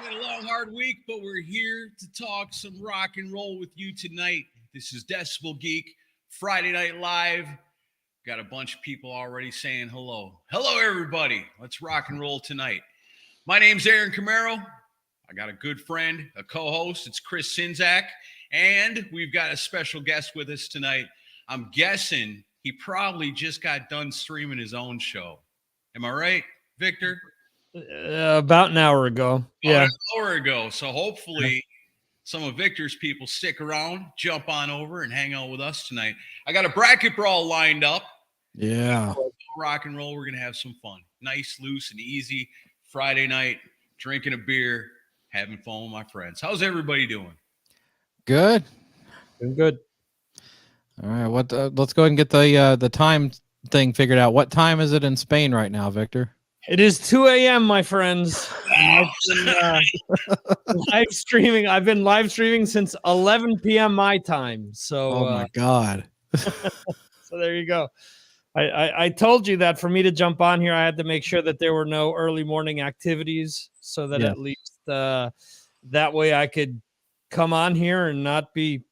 had a long, hard week, but we're here to talk some rock and roll with you tonight. This is Decibel Geek, Friday Night Live. Got a bunch of people already saying hello. Hello, everybody. Let's rock and roll tonight. My name's Aaron Camaro. I got a good friend, a co-host. It's Chris Sinzak. And we've got a special guest with us tonight. I'm guessing he probably just got done streaming his own show. Am I right, Victor? About an hour ago. An hour ago. So hopefully some of Victor's people stick around, jump on over, and hang out with us tonight. I got a bracket brawl lined up. Yeah. Rock and roll. We're going to have some fun. Nice, loose, and easy Friday night, drinking a beer, having fun with my friends. How's everybody doing? Good. Doing good. All right. Let's go ahead and get the time thing figured out. What time is it in Spain right now, Victor? It is 2 a.m., my friends. I've been live streaming since 11 p.m. my time. So, oh my God. So there you go. I told you that for me to jump on here, I had to make sure that there were no early morning activities, so that at least that way I could come on here and not be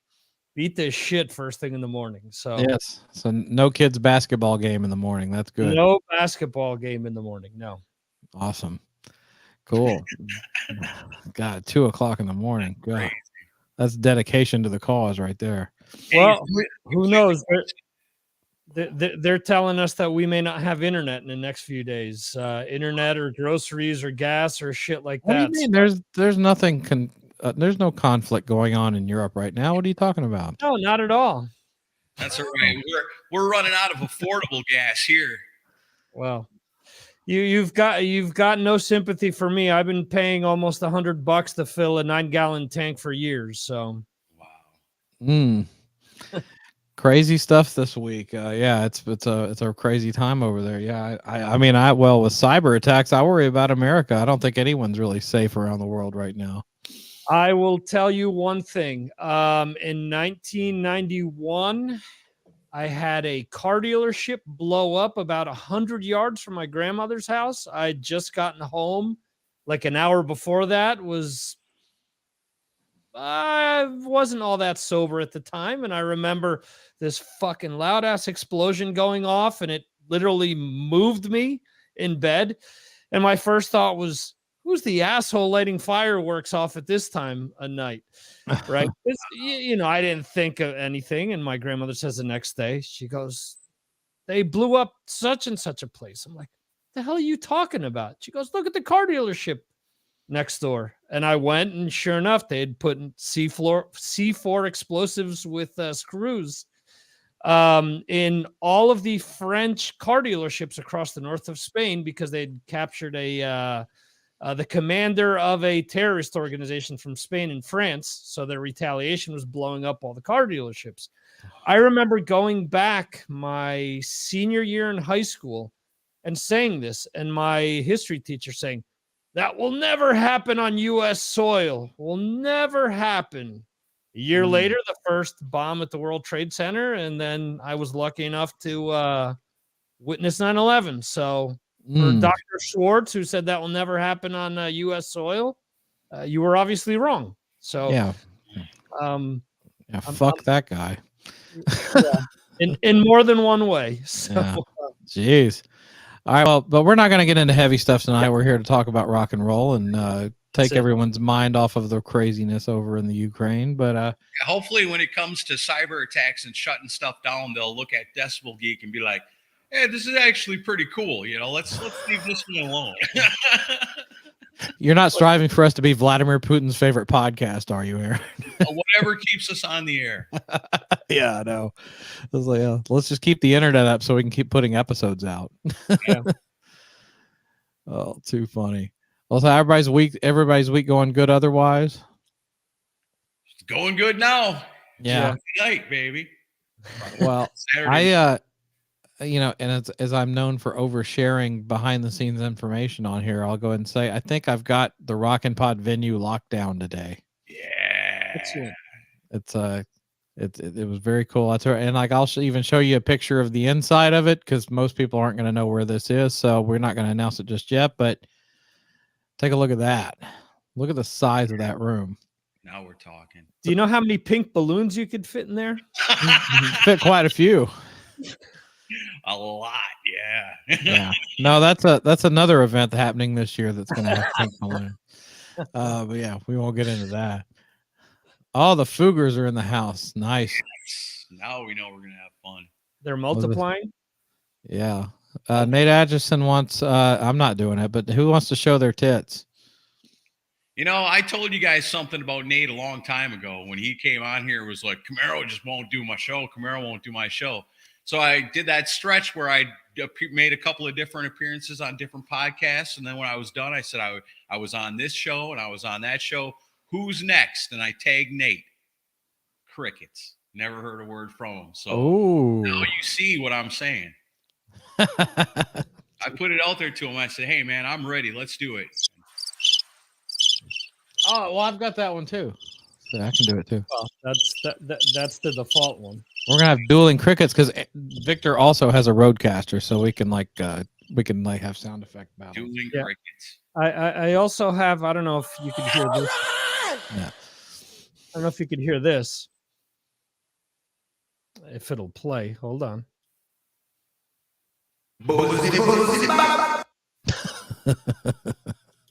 beat this shit first thing in the morning. So yes, so no kids basketball game in the morning. That's good. No basketball game in the morning. No. Awesome. Cool. God, 2 o'clock in the morning. God, that's dedication to the cause right there. Well, who knows? They're telling us that we may not have internet in the next few days. Internet or groceries or gas or shit like that. What do you mean? There's nothing. There's no conflict going on in Europe right now. What are you talking about? No, not at all. That's all right. We're running out of affordable gas here. Well, you've got no sympathy for me. I've been paying almost $100 to fill a 9-gallon tank for years. So, wow. Crazy stuff this week. Yeah, it's a crazy time over there. Yeah, I mean, with cyber attacks, I worry about America. I don't think anyone's really safe around the world right now. I will tell you one thing. In 1991, I had a car dealership blow up about 100 yards from my grandmother's house. I'd just gotten home like an hour before that. I wasn't all that sober at the time. And I remember this fucking loud ass explosion going off, and it literally moved me in bed. And my first thought was, who's the asshole lighting fireworks off at this time of night? Right. I didn't think of anything. And my grandmother says the next day, she goes, they blew up such and such a place. I'm like, the hell are you talking about? She goes, look at the car dealership next door. And I went, and sure enough, they had put C4 explosives with screws in all of the French car dealerships across the north of Spain, because they'd captured the commander of a terrorist organization from Spain and France. So their retaliation was blowing up all the car dealerships. I remember going back my senior year in high school and saying this, and my history teacher saying, that will never happen on U.S. soil. Will never happen. A year later, the first bomb at the World Trade Center, and then I was lucky enough to witness 9/11. So for Dr. Schwartz, who said that will never happen on U.S. soil, you were obviously wrong. So fuck that guy. in more than one way. So, jeez. All right, well, but we're not going to get into heavy stuff tonight. We're here to talk about rock and roll and take everyone's mind off of the craziness over in the Ukraine. But hopefully, when it comes to cyber attacks and shutting stuff down, they'll look at Decibel Geek and be like, hey, this is actually pretty cool. Let's leave this one alone. You're not striving for us to be Vladimir Putin's favorite podcast, are you, Aaron? Whatever keeps us on the air. Yeah, I know. I was like, let's just keep the internet up so we can keep putting episodes out. Yeah. Oh, too funny. Well, so everybody's week going good otherwise? It's going good now. Yeah. Night, baby. Well, and as I'm known for oversharing behind the scenes information on here, I'll go ahead and say I think I've got the Rockin' Pod venue locked down today. Yeah. It was very cool. That's right. And like I'll even show you a picture of the inside of it, because most people aren't going to know where this is, so we're not going to announce it just yet. But take a look at that. Look at the size of that room. Now we're talking. Do you know how many pink balloons you could fit in there? Fit quite a few. A lot, yeah. Yeah. No, that's another event happening this year that's gonna have pink balloons. But yeah, we won't get into that. Oh, the Fuggers are in the house. Nice. Now we know we're gonna have fun. They're multiplying. Yeah. Nate Atchison wants I'm not doing it, but who wants to show their tits? You know, I told you guys something about Nate a long time ago when he came on here. It was like, Camaro just won't do my show. Camaro won't do my show. So I did that stretch where I made a couple of different appearances on different podcasts. And then when I was done, I said I was on this show and I was on that show. Who's next? And I tagged Nate. Crickets. Never heard a word from him. So now you see what I'm saying. I put it out there to him. I said, hey, man, I'm ready. Let's do it. Oh, well, I've got that one too. So I can do it too. Well, that's the default one. We're gonna have dueling crickets because Victor also has a roadcaster, so we can have sound effect battle. Dueling crickets. I also have. I don't know if you could hear this. Yeah. I don't know if you could hear this. If it'll play, hold on.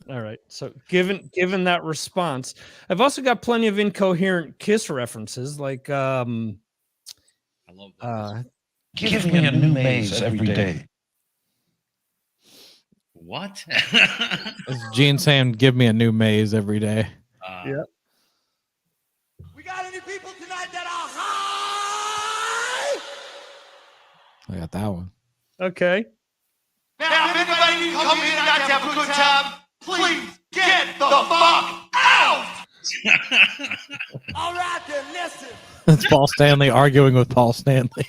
All right. So given that response, I've also got plenty of incoherent Kiss references, like I love that. Give me a new maze every day. What? It's Gene saying, "Give me a new maze every day." Yeah. We got any people tonight that are high? I got that one. Okay. Now, if anybody needs to come in tonight to have a good time, please get the fuck out! All right, then, listen. It's Paul Stanley arguing with Paul Stanley.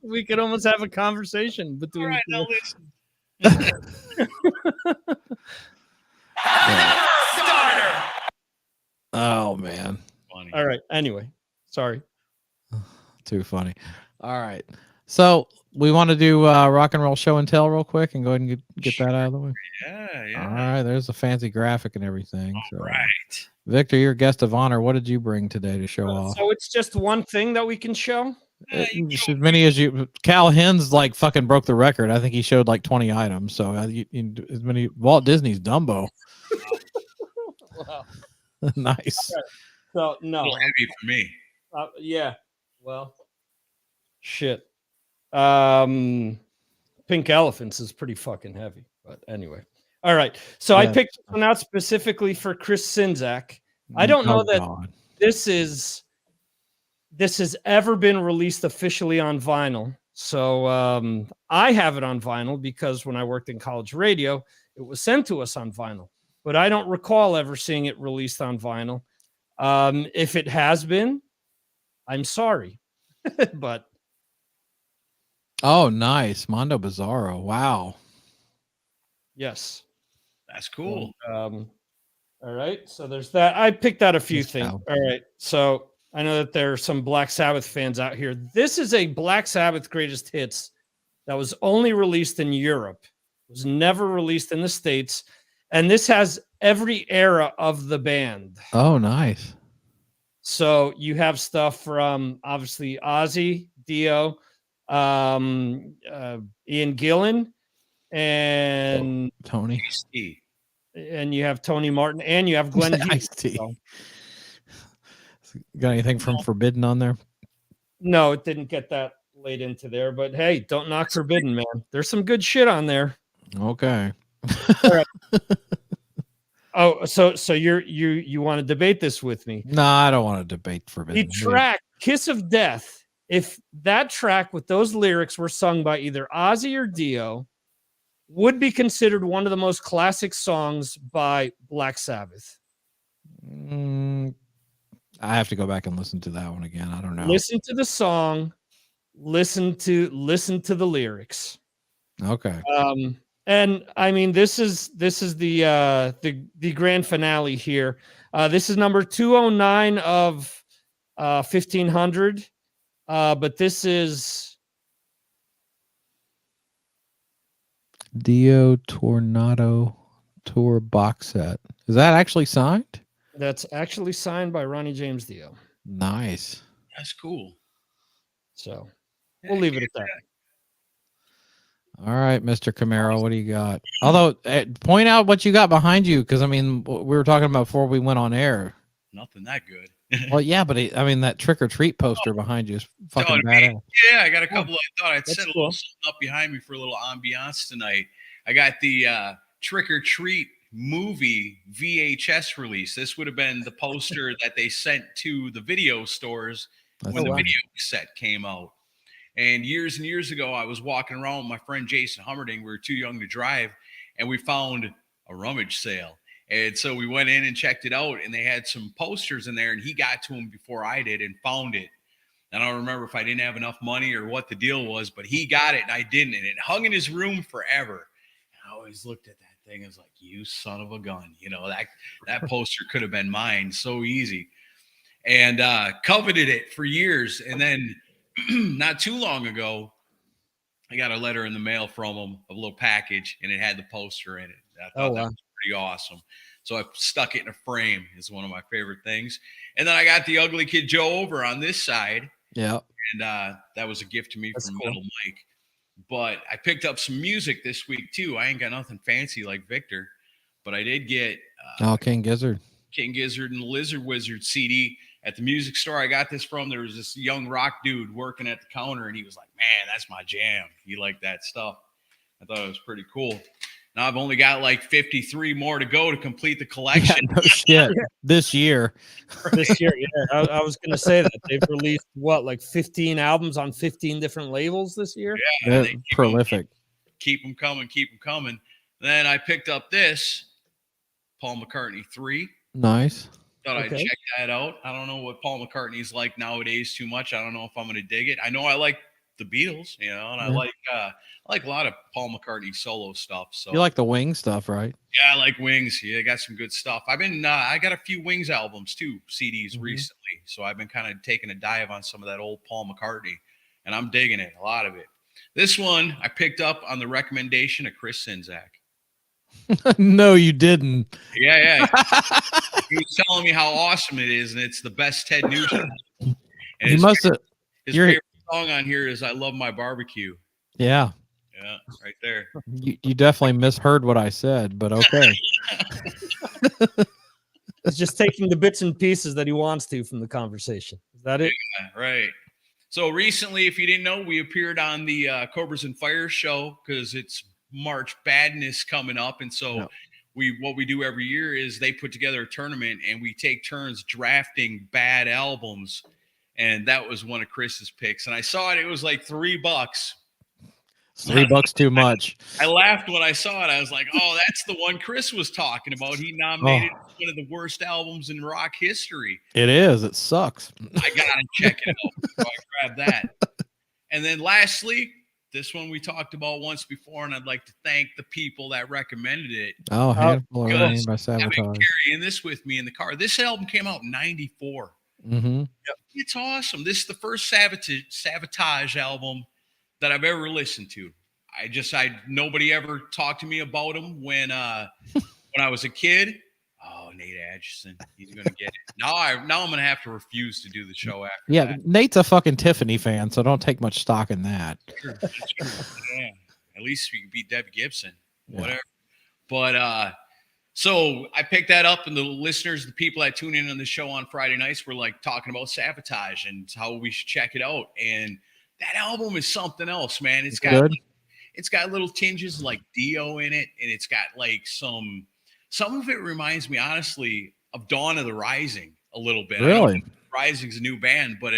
We could almost have a conversation between. All right, now listen. Starter. Oh man, Funny. All right. Anyway, sorry. too funny. All right, so we want to do rock and roll show and tell real quick and go ahead and get that out of the way. Yeah. All right, there's a fancy graphic and everything. All So, right. Victor, you're guest of honor. What did you bring today to show off? So it's just one thing that we can show. Just as many as you. Cal Hens like fucking broke the record. I think he showed like 20 items. So as many. Walt Disney's Dumbo. Wow. Nice. So no. A little heavy for me. Yeah. Well. Shit. Pink Elephants is pretty fucking heavy. But anyway. All right. So I picked one out specifically for Chris Czynszak. I don't know that this has ever been released officially on vinyl. So I have it on vinyl because when I worked in college radio, it was sent to us on vinyl. But I don't recall ever seeing it released on vinyl. If it has been, I'm sorry. But oh, nice. Mondo Bizarro. Wow. yes. That's cool. All right. So there's that. I picked out a few things. Wow. All right. So I know that there are some Black Sabbath fans out here. This is a Black Sabbath greatest hits that was only released in Europe. It was never released in the States. And this has every era of the band. Oh, nice. So you have stuff from obviously Ozzy, Dio, Ian Gillan, and Tony. Ice-T. and you have Tony Martin, and you have Glenn Hughes. Ice-T. So- Got anything from Forbidden on there? No, it didn't get that laid into there, but hey, don't knock Forbidden, man. There's some good shit on there. Okay. Oh, so you want to debate this with me? No, I don't want to debate The Forbidden. track Kiss of Death, if that track with those lyrics were sung by either Ozzy or Dio, would be considered one of the most classic songs by Black Sabbath. I have to go back and listen to that one again. I don't know. Listen to the song, listen to the lyrics. Okay. And I mean, this is the grand finale here. This is number 209 of 1500. But this is Dio Tornado Tour box set. Is that actually signed? That's actually signed by Ronnie James Dio. Nice. That's cool. So Yeah, we'll leave it at that. All right, Mr. Camaro, what do you got? Although, point out what you got behind you, because I mean, we were talking about before we went on air. Nothing that good. Well, yeah, but I mean, that trick or treat poster behind you is fucking badass. Yeah, I got a couple. I thought I'd That's set a cool. little something up behind me for a little ambiance tonight. I got the trick or treat movie VHS release. This would have been the poster that they sent to the video stores when the wow. video cassette came out. And years ago, I was walking around with my friend Jason Hummerding. We were too young to drive, and we found a rummage sale. And so we went in and checked it out, and they had some posters in there, and he got to them before I did and found it. I don't remember if I didn't have enough money or what the deal was, but he got it and I didn't. And it hung in his room forever. And I always looked at that thing and was like, you son of a gun. You know, that poster could have been mine so easy. And coveted it for years. And then not too long ago, I got a letter in the mail from him, a little package, and it had the poster in it. I thought that was pretty awesome. So I stuck it in a frame. It's one of my favorite things. And then I got the Ugly Kid Joe over on this side. Yeah. And that was a gift to me That's from cool. Metal Mike. But I picked up some music this week too. I ain't got nothing fancy like Victor, but I did get King Gizzard. King Gizzard and the Lizard Wizard CD at the music store I got this from. There was this young rock dude working at the counter, and he was like, man, that's my jam. He liked that stuff. I thought it was pretty cool. Now I've only got like 53 more to go to complete the collection. No shit. This year. This year, yeah. I was going to say that they've released like 15 albums on 15 different labels this year. Yeah, They're they prolific. keep them coming. Then I picked up this Paul McCartney 3. Nice. Thought I'd Okay. check that out. I don't know what Paul McCartney's like nowadays too much. I don't know if I'm going to dig it. I know I like the Beatles, you know, and I like a lot of Paul McCartney solo stuff. So You like the Wing stuff, right? yeah, I like Wings. Yeah, I got some good stuff. I've been I got a few Wings albums too, CDs recently. So I've been kind of taking a dive on some of that old Paul McCartney, and I'm digging it, a lot of it. This one I picked up on the recommendation of Chris Sinzak. No, you didn't. Yeah. He was telling me how awesome it is, and it's the best Ted Nugent album. And You must have. his you're- favorite song on here is "I Love My Barbecue." Yeah. Yeah, right there. You definitely misheard what I said, but okay. He's just taking the bits and pieces that he wants to from the conversation. Is that it? Yeah, right. So recently, if you didn't know, we appeared on the Cobras and Fire show because it's March Badness coming up, and so what we do every year is they put together a tournament and we take turns drafting bad albums, and that was one of Chris's picks. And I saw it; it was like $3. $3 too much. I laughed when I saw it. I was like, "Oh, that's the one Chris was talking about." He nominated one of the worst albums in rock history. It is. It sucks. I gotta check it out. So I grabbed that. And then lastly, this one we talked about once before, and I'd like to thank the people that recommended it. Oh, handful of good. rain by I've been Sabotage. carrying this with me in the car. This album came out in '94. Mm-hmm. It's awesome. This is the first Sabotage album that I've ever listened to. Nobody ever talked to me about them when I was a kid. Oh, Nate Atchison, he's gonna get it. Now I'm gonna have to refuse to do the show after Yeah, that. Nate's a fucking Tiffany fan, so don't take much stock in that. Sure. Yeah. At least we can beat Debbie Gibson. Yeah. Whatever. But so I picked that up, and the listeners, the people that tune in on the show on Friday nights were like talking about Sabotage and how we should check it out. And that album is something else, man. It's got little tinges like Dio in it, and it's got like some of it reminds me honestly of Dawn of the Rising a little bit. Really? Rising's a new band, but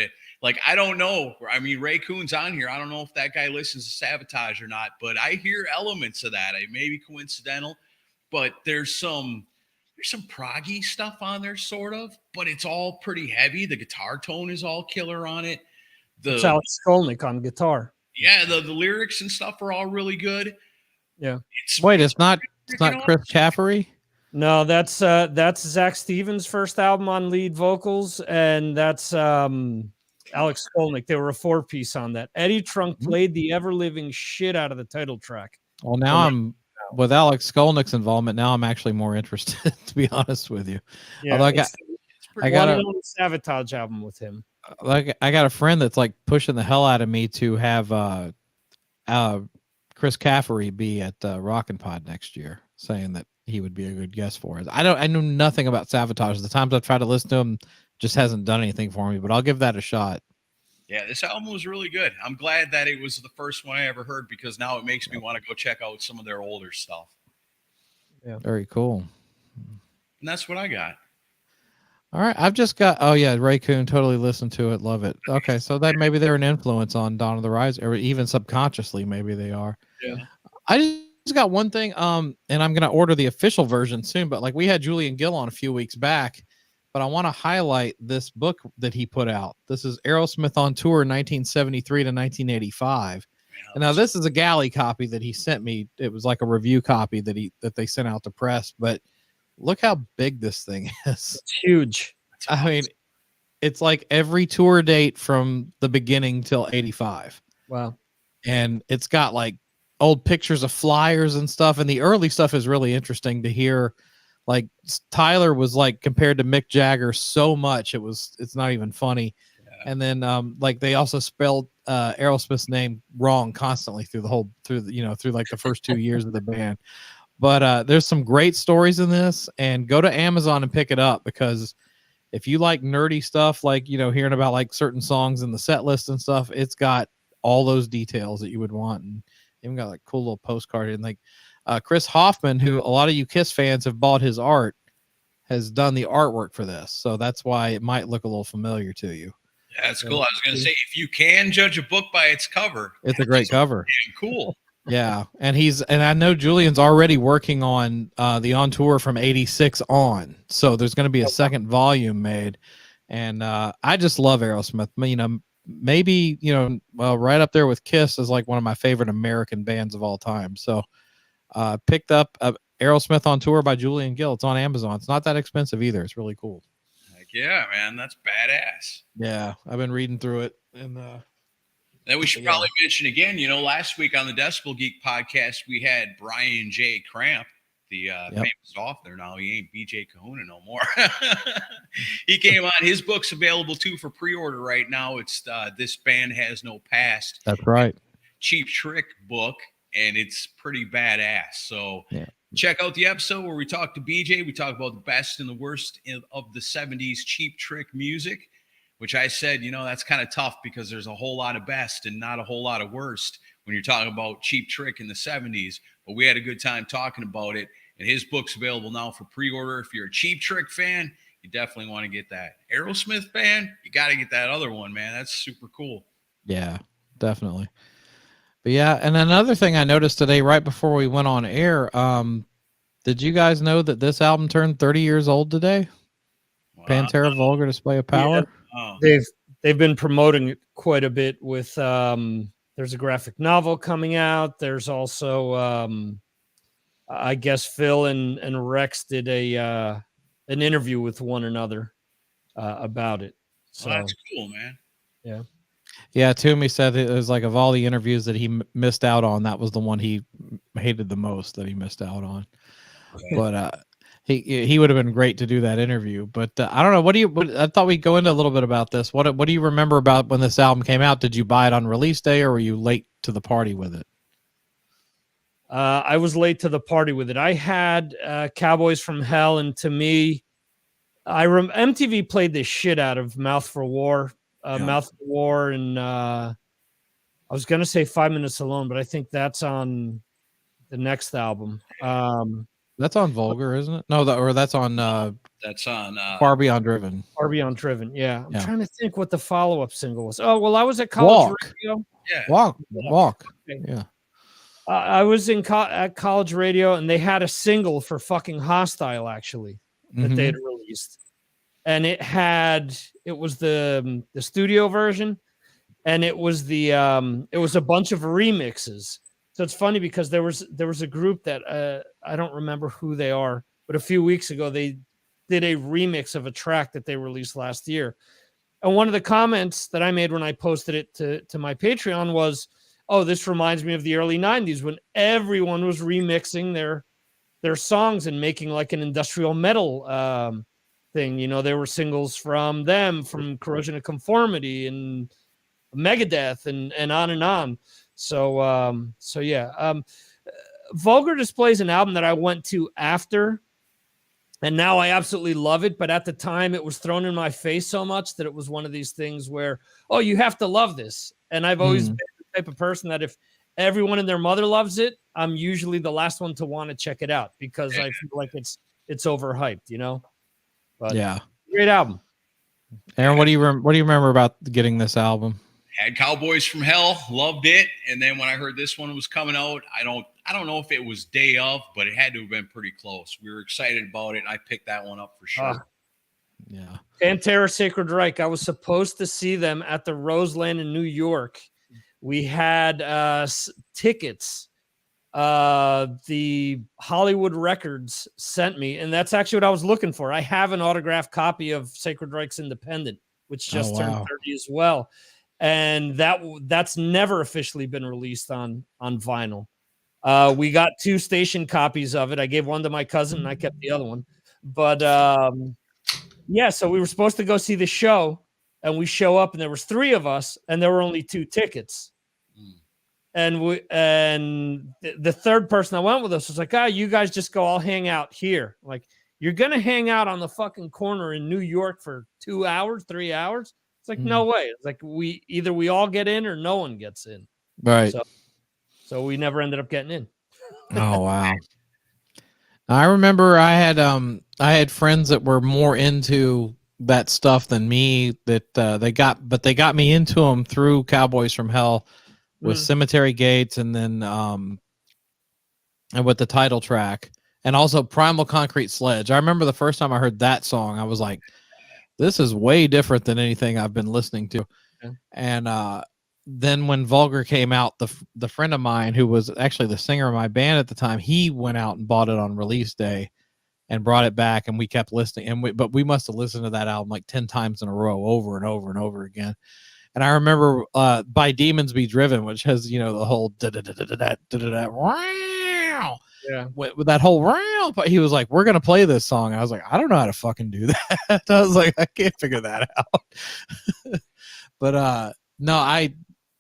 I don't know. I mean, Ray Coon's on here. I don't know if that guy listens to Sabotage or not, but I hear elements of that. It may be coincidental, but there's some proggy stuff on there, sort of, but it's all pretty heavy. The guitar tone is all killer on it. It's Alex Skolnick on guitar. Yeah, the lyrics and stuff are all really good. Yeah. It's not Chris Caffery. No, that's Zach Stevens' first album on lead vocals, and that's Alex Skolnick. They were a 4-piece on that. Eddie Trunk played the ever living shit out of the title track. Well, now with Alex Skolnick's involvement, now I'm actually more interested, to be honest with you. Yeah, Although it's I got one and only Sabotage album with him. I got a friend that's like pushing the hell out of me to have Chris Caffery be at Rockin' Pod next year, saying that he would be a good guest for us. I know nothing about Sabotage. The times I've tried to listen to him just hasn't done anything for me, but I'll give that a shot. Yeah, this album was really good. I'm glad that it was the first one I ever heard because now it makes me want to go check out some of their older stuff. Yeah. Very cool. And that's what I got. All right. I've just got, oh yeah, Ray Coon, totally listened to it. Love it. Okay. So that maybe they're an influence on Dawn of the Rise, or even subconsciously, maybe they are. Yeah. I just got one thing. And I'm going to order the official version soon, but like we had Julian Gill on a few weeks back, but I want to highlight this book that he put out. This is Aerosmith on Tour 1973 to 1985. And now this is a galley copy that he sent me. It was like a review copy that they sent out to press, but look how big this thing is. It's huge. I mean, it's like every tour date from the beginning till 85. Wow. And it's got like old pictures of flyers and stuff. And the early stuff is really interesting to hear. Like Tyler was like compared to Mick Jagger so much. It's not even funny. Yeah. And then like they also spelled Aerosmith's name wrong constantly through like the first 2 years of the band. But there's some great stories in this, and go to Amazon and pick it up, because if you like nerdy stuff, like, hearing about like certain songs in the set list and stuff, it's got all those details that you would want. And even got like cool little postcard. And like Chris Hoffman, who a lot of you Kiss fans have bought his art, has done the artwork for this. So that's why it might look a little familiar to you. Yeah, that's cool. I was going to say, if you can judge a book by its cover, it's a great cover. Cool. Yeah, and I know Julian's already working on the On Tour from 86 on, so there's going to be a second volume made, and I just love Aerosmith. Maybe right up there with Kiss is like one of my favorite American bands of all time. So picked up Aerosmith on Tour by Julian Gill. It's on Amazon. It's not that expensive either. It's really cool. Like, yeah, man, that's badass. Yeah, I've been reading through it, and then we should probably mention again, last week on the Decibel Geek podcast, we had Brian J. Cramp, the famous author. Now he ain't BJ Kahuna no more. He came on. His book's available too for pre-order right now. It's This Band Has No Past. That's right. Cheap Trick book, and it's pretty badass. So check out the episode where we talk to BJ. We talk about the best and the worst of the 70s Cheap Trick music, which I said, that's kind of tough because there's a whole lot of best and not a whole lot of worst when you're talking about Cheap Trick in the 70s. But we had a good time talking about it. And his book's available now for pre-order. If you're a Cheap Trick fan, you definitely want to get that. Aerosmith fan, you got to get that other one, man. That's super cool. Yeah, definitely. But yeah, and another thing I noticed today right before we went on air, did you guys know that this album turned 30 years old today? Wow. Pantera Vulgar Display of Power. Yeah. Oh. They've been promoting it quite a bit with there's a graphic novel coming out. There's also I guess Phil and Rex did an interview with one another about it. So that's cool, man. Yeah. Yeah, Toomey said it was like of all the interviews that he missed out on, that was the one he hated the most that he missed out on. Okay. But he would have been great to do that interview. But I don't know. I thought we'd go into a little bit about this. What do you remember about when this album came out? Did you buy it on release day, or were you late to the party with it? I was late to the party with it. I had Cowboys from Hell, and to me, MTV played the shit out of Mouth for War. Mouth for War, and I was going to say 5 Minutes Alone, but I think that's on the next album. That's on Vulgar, isn't it? No, that's on Far Beyond Driven. Far Beyond Driven, yeah. I'm trying to think what the follow-up single was. Oh, well, I was at College Radio. Yeah. Walk. Okay. Yeah. I was at College Radio, and they had a single for fucking Hostile, actually, that they had released. And it was the studio version, and it was a bunch of remixes. So it's funny because there was a group that I don't remember who they are, but a few weeks ago they did a remix of a track that they released last year. And one of the comments that I made when I posted it to my Patreon was, oh, this reminds me of the early 90s when everyone was remixing their songs and making like an industrial metal thing. You know, there were singles from them, from Corrosion of Conformity and Megadeth and on and on. So yeah. Vulgar Display is an album that I went to after, and now I absolutely love it. But at the time, it was thrown in my face so much that it was one of these things where, oh, you have to love this. And I've always been the type of person that if everyone and their mother loves it, I'm usually the last one to want to check it out because I feel like it's overhyped, you know. But yeah, great album. Aaron, what do you remember about getting this album? Had Cowboys from Hell, loved it, and then when I heard this one was coming out, I don't know if it was day of, but it had to have been pretty close. We were excited about it. I picked that one up for sure. Yeah, Pantera, Sacred Reich. I was supposed to see them at the Roseland in New York. We had tickets. The Hollywood Records sent me, and that's actually what I was looking for. I have an autographed copy of Sacred Reich's Independent, which just turned 30 as well. And that's never officially been released on vinyl. We got 2 station copies of it. I gave one to my cousin and I kept the other one. But yeah, so we were supposed to go see the show, and we show up, and there was 3 of us, and there were only 2 tickets. And the third person that went with us was like, you guys just go, I'll hang out here. Like, you're gonna hang out on the fucking corner in New York for 2 hours, 3 hours? It's like, no way. It's like we all get in or no one gets in. right. So we never ended up getting in. Oh wow. I remember I had friends that were more into that stuff than me that they got me into them through Cowboys from Hell with Cemetery Gates, and then and with the title track, and also Primal Concrete Sledge. I remember the first time I heard that song, I was like, this is way different than anything I've been listening to. Okay. And then when Vulgar came out, the friend of mine who was actually the singer of my band at the time, he went out and bought it on release day and brought it back, and we kept listening. And but we must have listened to that album like 10 times in a row, over and over and over again. And I remember By Demons Be Driven, which has, you know, the whole yeah, with that whole round, but he was like, we're gonna play this song. And I was like, I don't know how to fucking do that. I was like, I can't figure that out. But no, I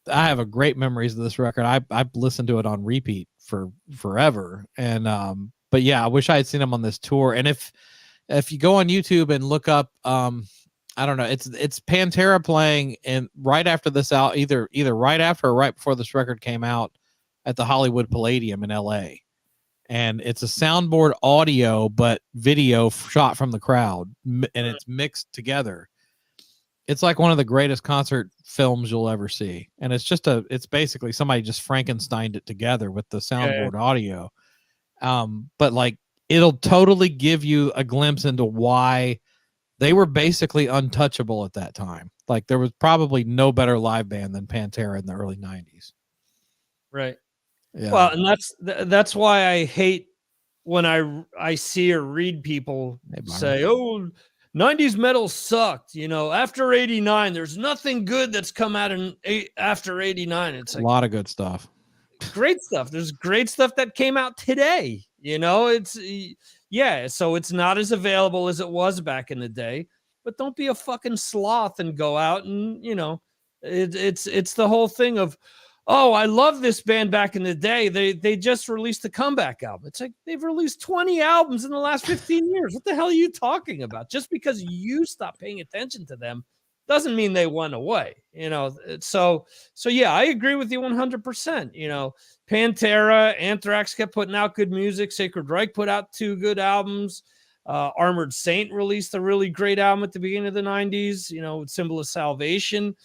have a great memories of this record. I've listened to it on repeat for forever. And but yeah, I wish I had seen him on this tour. And if you go on YouTube and look up I don't know, it's Pantera playing, and right after this out, either right after or right before this record came out, at the Hollywood Palladium in LA. And it's a soundboard audio, but video shot from the crowd, and it's mixed together. It's like one of the greatest concert films you'll ever see. And it's basically somebody just Frankensteined it together with the soundboard audio. But like, it'll totally give you a glimpse into why they were basically untouchable at that time. Like, there was probably no better live band than Pantera in the early 90s. Right. Yeah. Well, and that's why I hate when I see or read people say, "Oh, 90s metal sucked." You know, after 89, there's nothing good that's come out after 89. It's like, a lot of good stuff. Great stuff. There's great stuff that came out today. You know, so it's not as available as it was back in the day. But don't be a fucking sloth and go out and, you know, it's the whole thing of, oh, I love this band back in the day. They just released a comeback album. It's like, they've released 20 albums in the last 15 years. What the hell are you talking about? Just because you stopped paying attention to them doesn't mean they went away, you know? So yeah, I agree with you 100%. You know, Pantera, Anthrax kept putting out good music. Sacred Reich put out 2 good albums. Armored Saint released a really great album at the beginning of the 90s, you know, with Symbol of Salvation.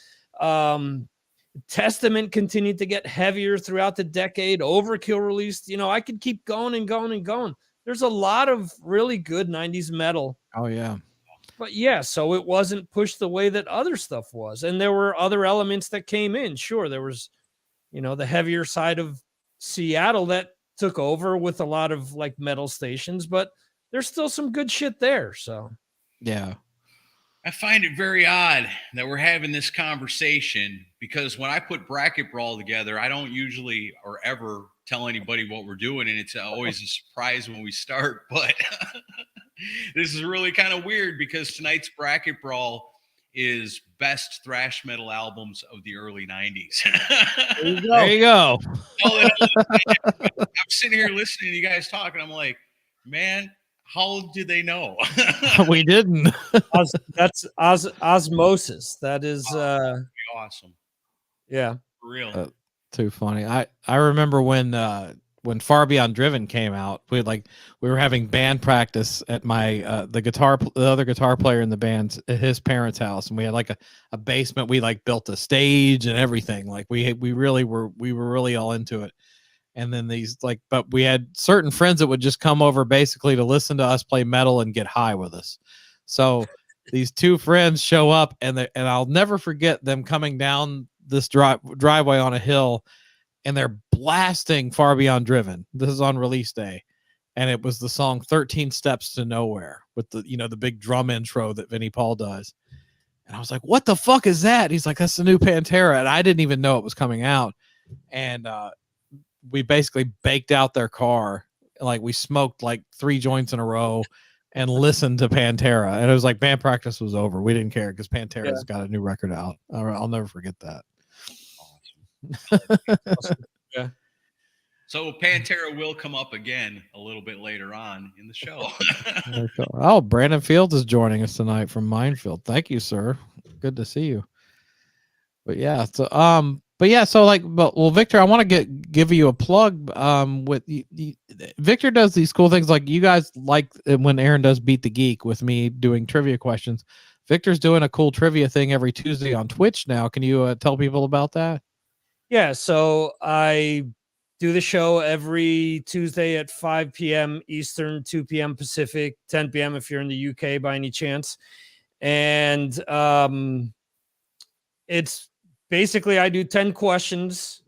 Testament continued to get heavier throughout the decade. Overkill released, you know, I could keep going and going and going. There's a lot of really good 90s metal. Oh, yeah. But yeah, so it wasn't pushed the way that other stuff was. And there were other elements that came in. Sure, there was, you know, the heavier side of Seattle that took over with a lot of like metal stations, but there's still some good shit there. So yeah. I find it very odd that we're having this conversation because when I put Bracket Brawl together, I don't usually or ever tell anybody what we're doing, and it's always a surprise when we start. But this is really kind of weird because tonight's Bracket Brawl is best thrash metal albums of the early 90s. There you go. I'm sitting here listening to you guys talk, and I'm like, man, how did they know? We didn't. That's osmosis. That is Awesome. yeah. For real. Too funny. I remember when Far Beyond Driven came out, we were having band practice at my the other guitar player in the band at his parents' house, and we had like a basement. We like built a stage and everything. Like we were really all into it. And then but we had certain friends that would just come over basically to listen to us play metal and get high with us. So these two friends show up, and I'll never forget them coming down this driveway on a hill, and they're blasting Far Beyond Driven. This is on release day, and it was the song 13 Steps to Nowhere with the big drum intro that Vinnie Paul does. And I was like, what the fuck is that? He's like, that's the new Pantera. And I didn't even know it was coming out. And we basically baked out their car. Like we smoked like 3 joints in a row and listened to Pantera. And it was like band practice was over. We didn't care because Pantera's got a new record out. I'll never forget that. Awesome. Yeah. So Pantera will come up again a little bit later on in the show. Oh, Brandon Fields is joining us tonight from Minefield. Thank you, sir. Good to see you. But yeah, so Victor, I want to give you a plug. With Victor does these cool things like you guys like when Aaron does Beat the Geek with me doing trivia questions. Victor's doing a cool trivia thing every Tuesday on Twitch now. Can you tell people about that? Yeah, so I do the show every Tuesday at 5 p.m. Eastern, 2 p.m. Pacific, 10 p.m. if you're in the UK by any chance. And it's basically I do 10 questions.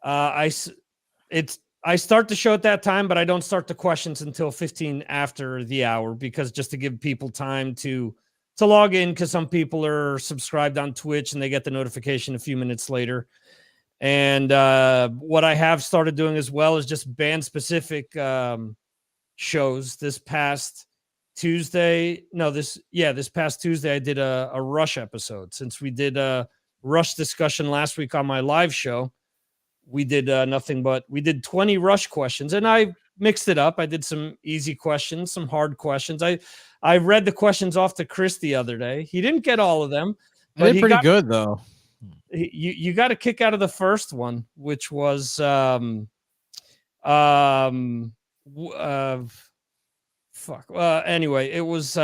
I start the show at that time, but I don't start the questions until 15 after the hour because just to give people time to log in because some people are subscribed on Twitch and they get the notification a few minutes later. And what I have started doing as well is just band specific shows. This past Tuesday I did a Rush episode. Since we did a Rush discussion last week on my live show, we did we did 20 Rush questions, and I mixed it up. I did some easy questions, some hard questions. I read the questions off to Chris the other day. He didn't get all of them, but he pretty good though. You got a kick out of the first one, which was anyway, it was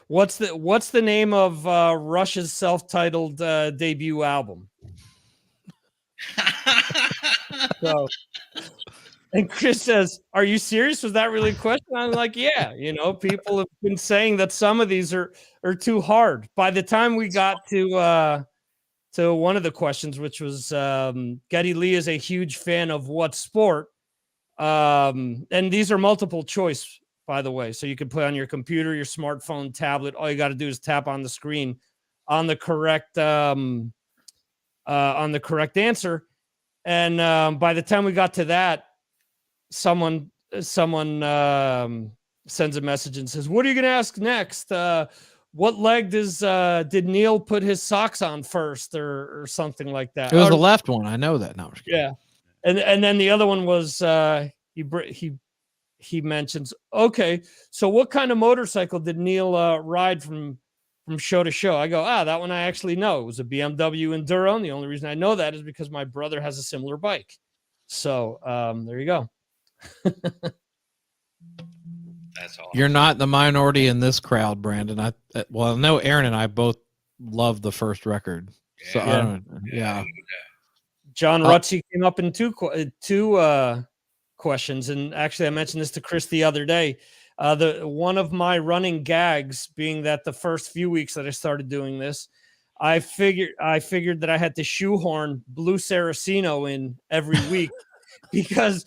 what's the name of Rush's self-titled debut album? So, and Chris says, "Are you serious? Was that really a question?" I'm like, "Yeah, people have been saying that some of these are too hard." By the time we got to one of the questions, which was Geddy Lee is a huge fan of what sport, and these are multiple choice, by the way, so you can play on your computer, your smartphone, tablet. All you got to do is tap on the screen on the correct answer. And by the time we got to that, someone sends a message and says, "What are you going to ask next? What leg did Neil put his socks on first," or something like that? It was the left one. I know that. No, yeah. And then the other one was he mentions, okay, so what kind of motorcycle did Neil ride from show to show? I go, that one I actually know. It was a BMW Enduro. And the only reason I know that is because my brother has a similar bike. So there you go. That's all. You're not the minority in this crowd, Brandon. I know Aaron and I both love the first record. Yeah. So I don't. Yeah. John Rutsey came up in two questions, and actually, I mentioned this to Chris the other day. One of my running gags being that the first few weeks that I started doing this, I figured that I had to shoehorn Blue Saraceno in every week because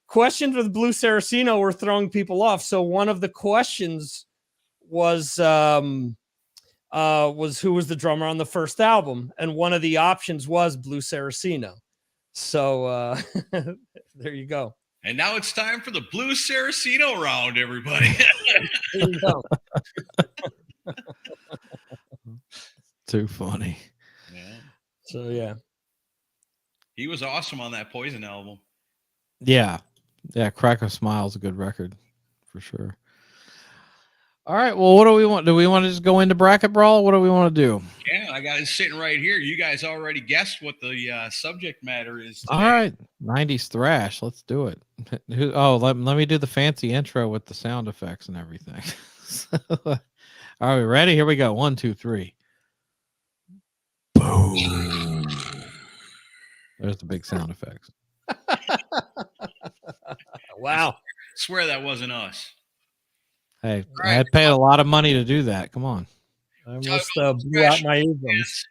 questions with Blue Saraceno were throwing people off. So one of the questions was was who was the drummer on the first album, and one of the options was Blue Saraceno. So there you go. And now it's time for the Blue Saraceno round, everybody. There you go. Too funny. Yeah. So yeah. He was awesome on that Poison album. Yeah. Crack a Smile is a good record for sure. All right. Well, what do we want? Do we want to just go into bracket brawl? What do we want to do? Yeah, I got it sitting right here. You guys already guessed what the subject matter is today. All right. 90s thrash. Let's do it. Let me do the fancy intro with the sound effects and everything. Are we ready? Here we go. 1, 2, 3. Boom. There's the big sound effects. Wow. Swear that wasn't us. Hey, All I had paid a lot of money to do that. Come on. I almost blew out my eardrums.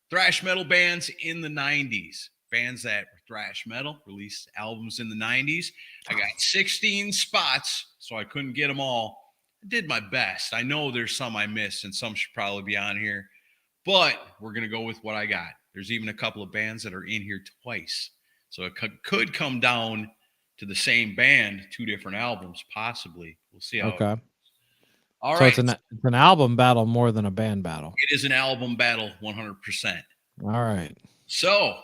Thrash metal bands in the 90s. Bands that were thrash metal, released albums in the 90s. I got 16 spots, so I couldn't get them all. I did my best. I know there's some I missed, and some should probably be on here. But we're going to go with what I got. There's even a couple of bands that are in here twice. So it could come down to the same band, 2 different albums, possibly. We'll see how it goes. All so right. it's an album battle more than a band battle. It is an album battle, 100%. All right. So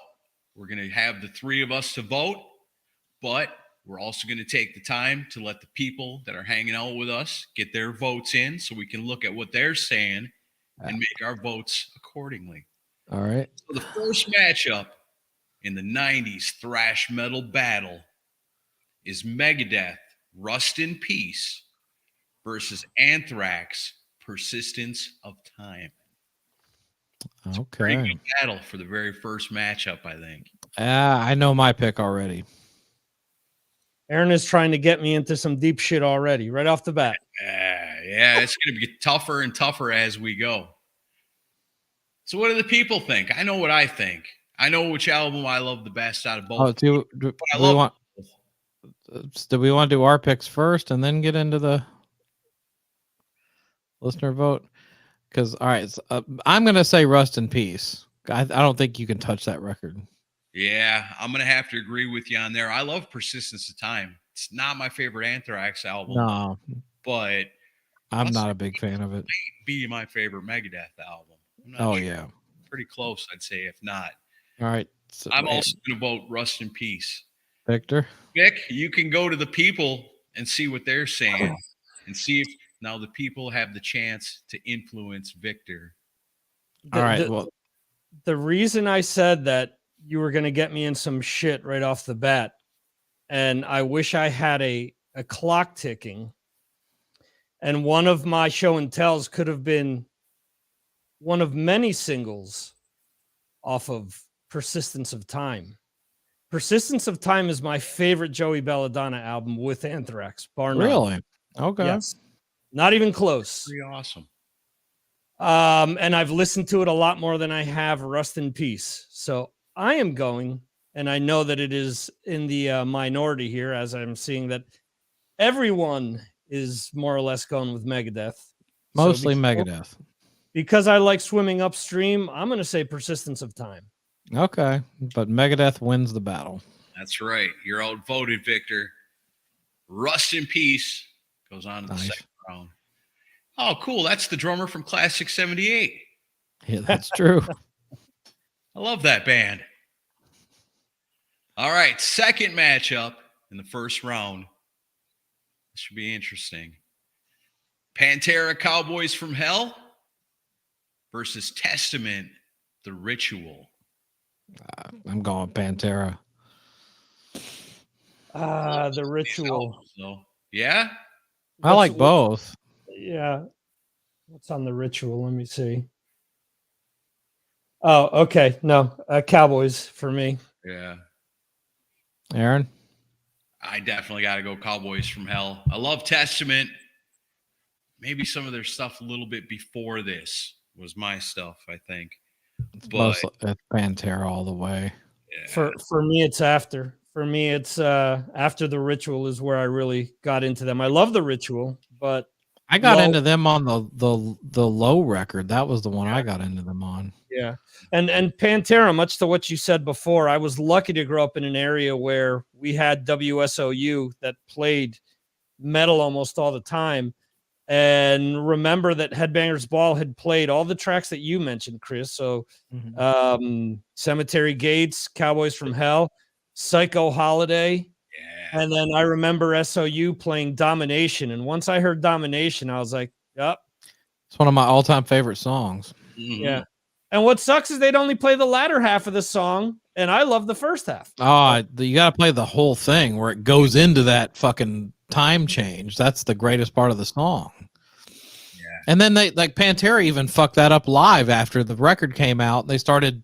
we're going to have the 3 of us to vote, but we're also going to take the time to let the people that are hanging out with us get their votes in so we can look at what they're saying and make our votes accordingly. All right. So the first matchup in the 90s thrash metal battle is Megadeth, Rust in Peace, versus Anthrax, Persistence of Time. It's Okay. a pretty good battle for the very first matchup, I think. I know my pick already. Aaron is trying to get me into some deep shit already, right off the bat. Yeah, it's going to be tougher and tougher as we go. So what do the people think? I know what I think. I know which album I love the best out of both. Oh, do we want to do our picks first and then get into the listener vote? Because all right, I'm gonna say Rust in Peace. I don't think you can touch that record. Yeah, I'm gonna have to agree with you on there. I love Persistence of Time. It's not my favorite Anthrax album. No, but I'm not a big fan of it. Be my favorite Megadeth album. Oh yeah, pretty close, I'd say, if not. All right, so, I'm also gonna vote Rust in Peace. Victor, Vic, you can go to the people and see what they're saying, and see if now the people have the chance to influence Victor. All right. Well, the reason I said that you were going to get me in some shit right off the bat, and I wish I had a clock ticking, and one of my show and tells could have been one of many singles off of Persistence of Time. Persistence of Time is my favorite Joey Belladonna album with Anthrax, bar none. really? Okay. Yes. Not even close. Pretty awesome. And I've listened to it a lot more than I have Rust in Peace. So I am going, and I know that it is in the minority here, as I'm seeing that everyone is more or less going with Megadeth. Mostly Megadeth. Because I like swimming upstream, I'm going to say Persistence of Time. Okay, but Megadeth wins the battle. That's right. You're outvoted, Victor. Rust in Peace goes on to the second round. Oh, cool. That's the drummer from Classic 78. Yeah, that's true. I love that band. All right, second matchup in the first round. This should be interesting. Pantera, Cowboys from Hell versus Testament, The Ritual. I'm going Pantera. The Ritual. So, yeah? I like both. Yeah. What's on The Ritual? Let me see. Oh, okay. No, Cowboys for me. Yeah. Aaron? I definitely got to go Cowboys from Hell. I love Testament. Maybe some of their stuff a little bit before this was my stuff, I think. But It's Pantera all the way. yeah. For me, it's after. For me, it's after The Ritual is where I really got into them. I love The Ritual, but I got low. into them on the low record. That was the one I got into them on. Yeah. And Pantera, much to what you said before, I was lucky to grow up in an area where we had WSOU that played metal almost all the time. And remember that Headbangers Ball had played all the tracks that you mentioned, Chris. So Cemetery Gates, Cowboys from Hell, Psycho Holiday. Yeah. And then I remember SOU playing Domination. And once I heard Domination, I was like, yep. It's one of my all-time favorite songs. Yeah. And what sucks is they'd only play the latter half of the song, and I love the first half. Oh, you got to play the whole thing where it goes into that fucking time change. That's the greatest part of the song. Yeah. And then they like Pantera even fucked that up live after the record came out. They started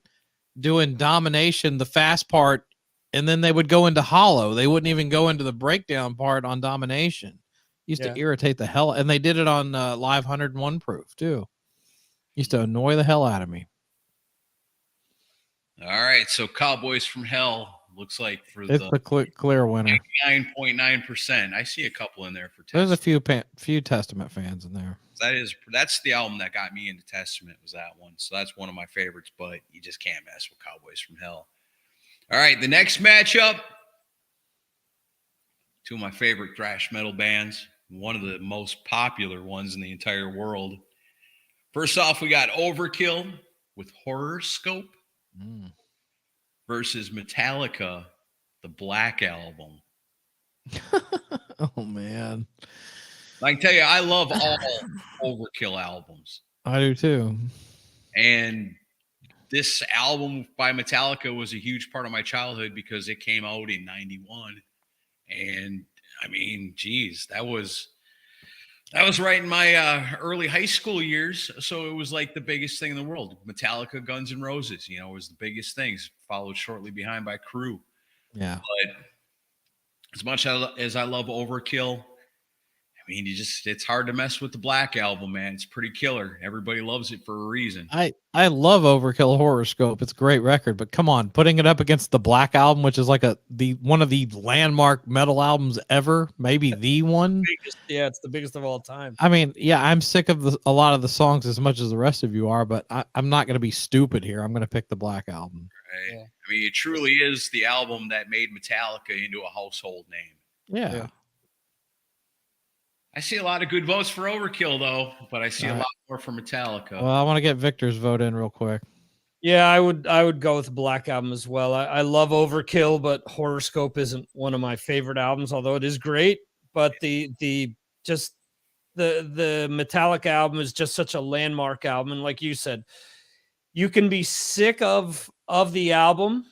doing Domination, the fast part, and then they would go into Hollow. They wouldn't even go into the breakdown part on Domination. Used to irritate the hell, and they did it on Live 101 Proof too. Used to annoy the hell out of me. All right, so Cowboys from Hell looks like for It's the clear winner. 99.9%. I see a couple in there for There's Testament. a few Testament fans in there. That's the album that got me into Testament, was that one. So that's one of my favorites, but you just can't mess with Cowboys from Hell. All right, the next matchup, two of my favorite thrash metal bands, one of the most popular ones in the entire world. First off, we got Overkill with Horoscope versus Metallica, the Black Album. Oh, man. I can tell you, I love all Overkill albums. I do too. And this album by Metallica was a huge part of my childhood because it came out in 91. And I mean, geez, that was right in my early high school years. So it was like the biggest thing in the world. Metallica, Guns N' Roses, was the biggest things, followed shortly behind by Crew. Yeah. But as much as I love Overkill, I mean, it's hard to mess with the Black Album, man. It's pretty killer. Everybody loves it for a reason. I love Overkill Horoscope. It's a great record, but come on, putting it up against the Black Album, which is like one of the landmark metal albums ever, maybe the one. Yeah, it's the biggest of all time. I mean, yeah, I'm sick of a lot of the songs as much as the rest of you are, but I'm not going to be stupid here. I'm going to pick the Black Album. Right? Yeah. I mean, it truly is the album that made Metallica into a household name. Yeah. I see a lot of good votes for Overkill, though, but I see a lot more for Metallica. Well, I want to get Victor's vote in real quick. Yeah, I would go with the Black Album as well. I love Overkill, but Horoscope isn't one of my favorite albums, although it is great. But the Metallica album is just such a landmark album, and like you said, you can be sick of the album,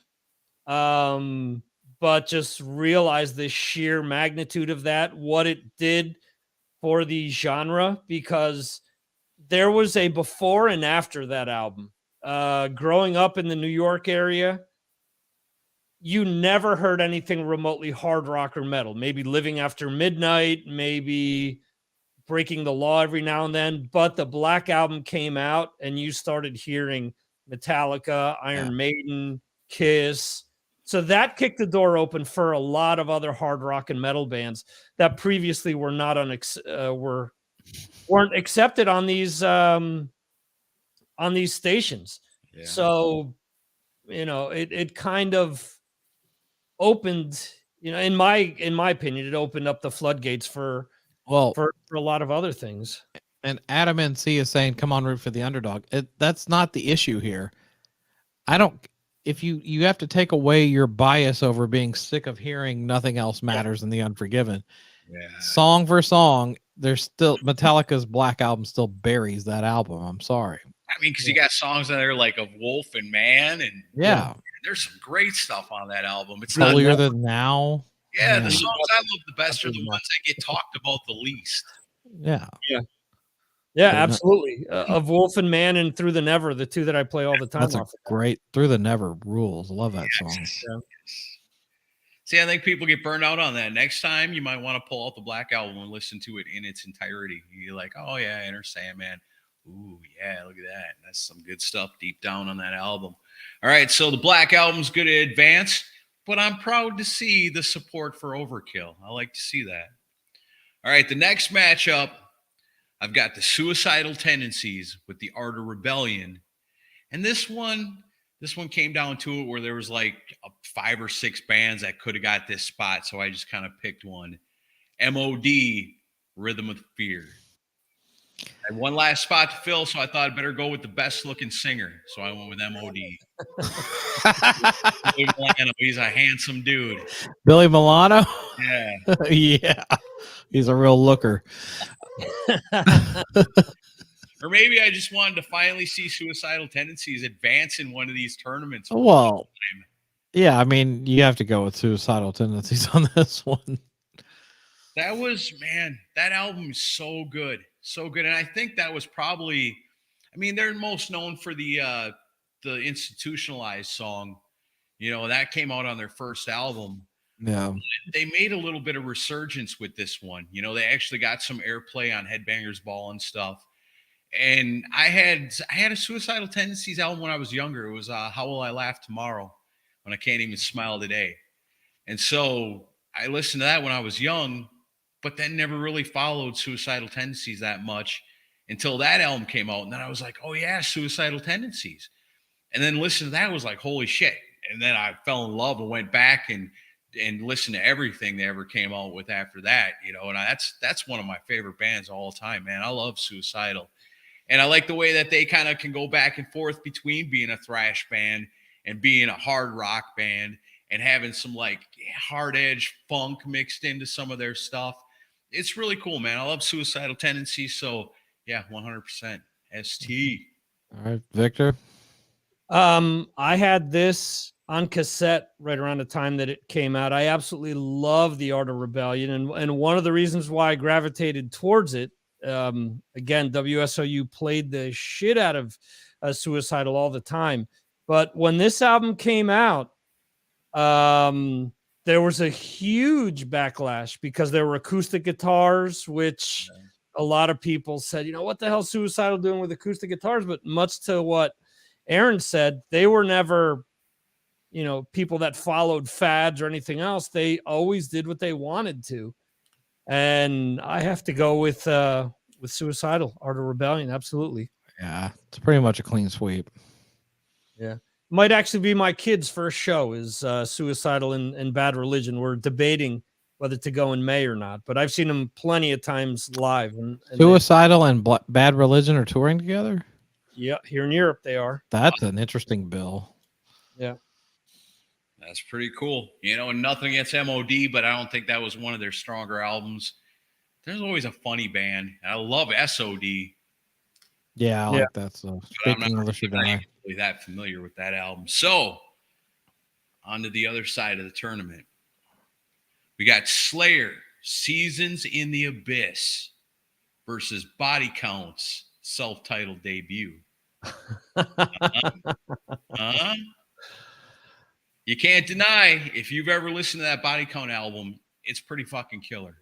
but just realize the sheer magnitude of that, what it did for the genre, because there was a before and after that album. Growing up in the New York area, you never heard anything remotely hard rock or metal. Maybe Living After Midnight, maybe Breaking the Law every now and then, but the Black Album came out and you started hearing Metallica, Iron Maiden, Kiss. So that kicked the door open for a lot of other hard rock and metal bands that previously were not weren't accepted on these stations. Yeah. So, it kind of opened, in my opinion, it opened up the floodgates for a lot of other things. And Adam NC is saying, "Come on, root for the underdog." That's not the issue here. If you have to take away your bias over being sick of hearing Nothing Else Matters and The Unforgiven. Yeah. Song for song, there's still Metallica's Black Album still buries that album. I'm sorry. I mean, because you got songs on there like of Wolf and Man, and there's some great stuff on that album. It's Holier Than Now. Yeah, the songs I love the best are the ones that get talked about the least. Yeah. Yeah, absolutely. Of Wolf and Man and Through the Never, the two that I play all the time. That's great. Through the Never rules. Love that song. Yeah. See, I think people get burned out on that. Next time, you might want to pull out the Black Album and listen to it in its entirety. You're like, oh, yeah, Enter Sandman. Ooh, yeah, look at that. That's some good stuff deep down on that album. All right, so the Black Album's good to advance, but I'm proud to see the support for Overkill. I like to see that. All right, the next matchup, I've got the Suicidal Tendencies with the Art of Rebellion. And this one came down to it where there was like 5 or 6 bands that could have got this spot. So I just kind of picked one. MOD, Rhythm of Fear. I had one last spot to fill, so I thought I'd better go with the best looking singer. So I went with MOD. Billy Milano, he's a handsome dude. Billy Milano? Yeah. Yeah. He's a real looker. Or maybe I just wanted to finally see Suicidal Tendencies advance in one of these tournaments. Well, yeah, I mean, you have to go with Suicidal Tendencies on this one. That was, man, that album is so good. So good. And I think that was probably, I mean, they're most known for the Institutionalized song. You know, that came out on their first album. Yeah. They made a little bit of resurgence with this one. You know, they actually got some airplay on Headbangers Ball and stuff. And I had a Suicidal Tendencies album when I was younger. It was How Will I Laugh Tomorrow, When I Can't Even Smile Today. And so I listened to that when I was young, but then never really followed Suicidal Tendencies that much until that album came out. And then I was like, oh yeah, Suicidal Tendencies. And then listened to that, was like, holy shit. And then I fell in love and went back and listened to everything they ever came out with after that, you know. And that's one of my favorite bands of all time, man. I love Suicidal. And I like the way that they kind of can go back and forth between being a thrash band and being a hard rock band and having some like hard edge funk mixed into some of their stuff. It's really cool, man. I love Suicidal Tendencies. So yeah, 100% ST. All right, Victor. I had this on cassette right around the time that it came out. I absolutely love the Art of Rebellion. And one of the reasons why I gravitated towards it, again, WSOU played the shit out of Suicidal all the time. But when this album came out, there was a huge backlash because there were acoustic guitars, which a lot of people said, you know, what the hell is Suicidal doing with acoustic guitars? But much to what Aaron said, they were never, you know, people that followed fads or anything else. They always did what they wanted to. And I have to go with Suicidal, Art of Rebellion. Absolutely. Yeah, it's pretty much a clean sweep. Yeah. Might actually be my kid's first show is Suicidal and Bad Religion. We're debating whether to go in May or not, but I've seen them plenty of times live. And Suicidal and Bad Religion are touring together? Yeah, here in Europe they are. That's an interesting bill. Yeah. That's pretty cool. You know, and nothing against MOD, but I don't think that was one of their stronger albums. There's always a funny band. I love SOD. Yeah, I like that stuff. I'm Speaking not of the really that familiar with that album. So, on to the other side of the tournament. We got Slayer, Seasons in the Abyss versus Body Count's self-titled debut. You can't deny, if you've ever listened to that Body Count album, it's pretty fucking killer.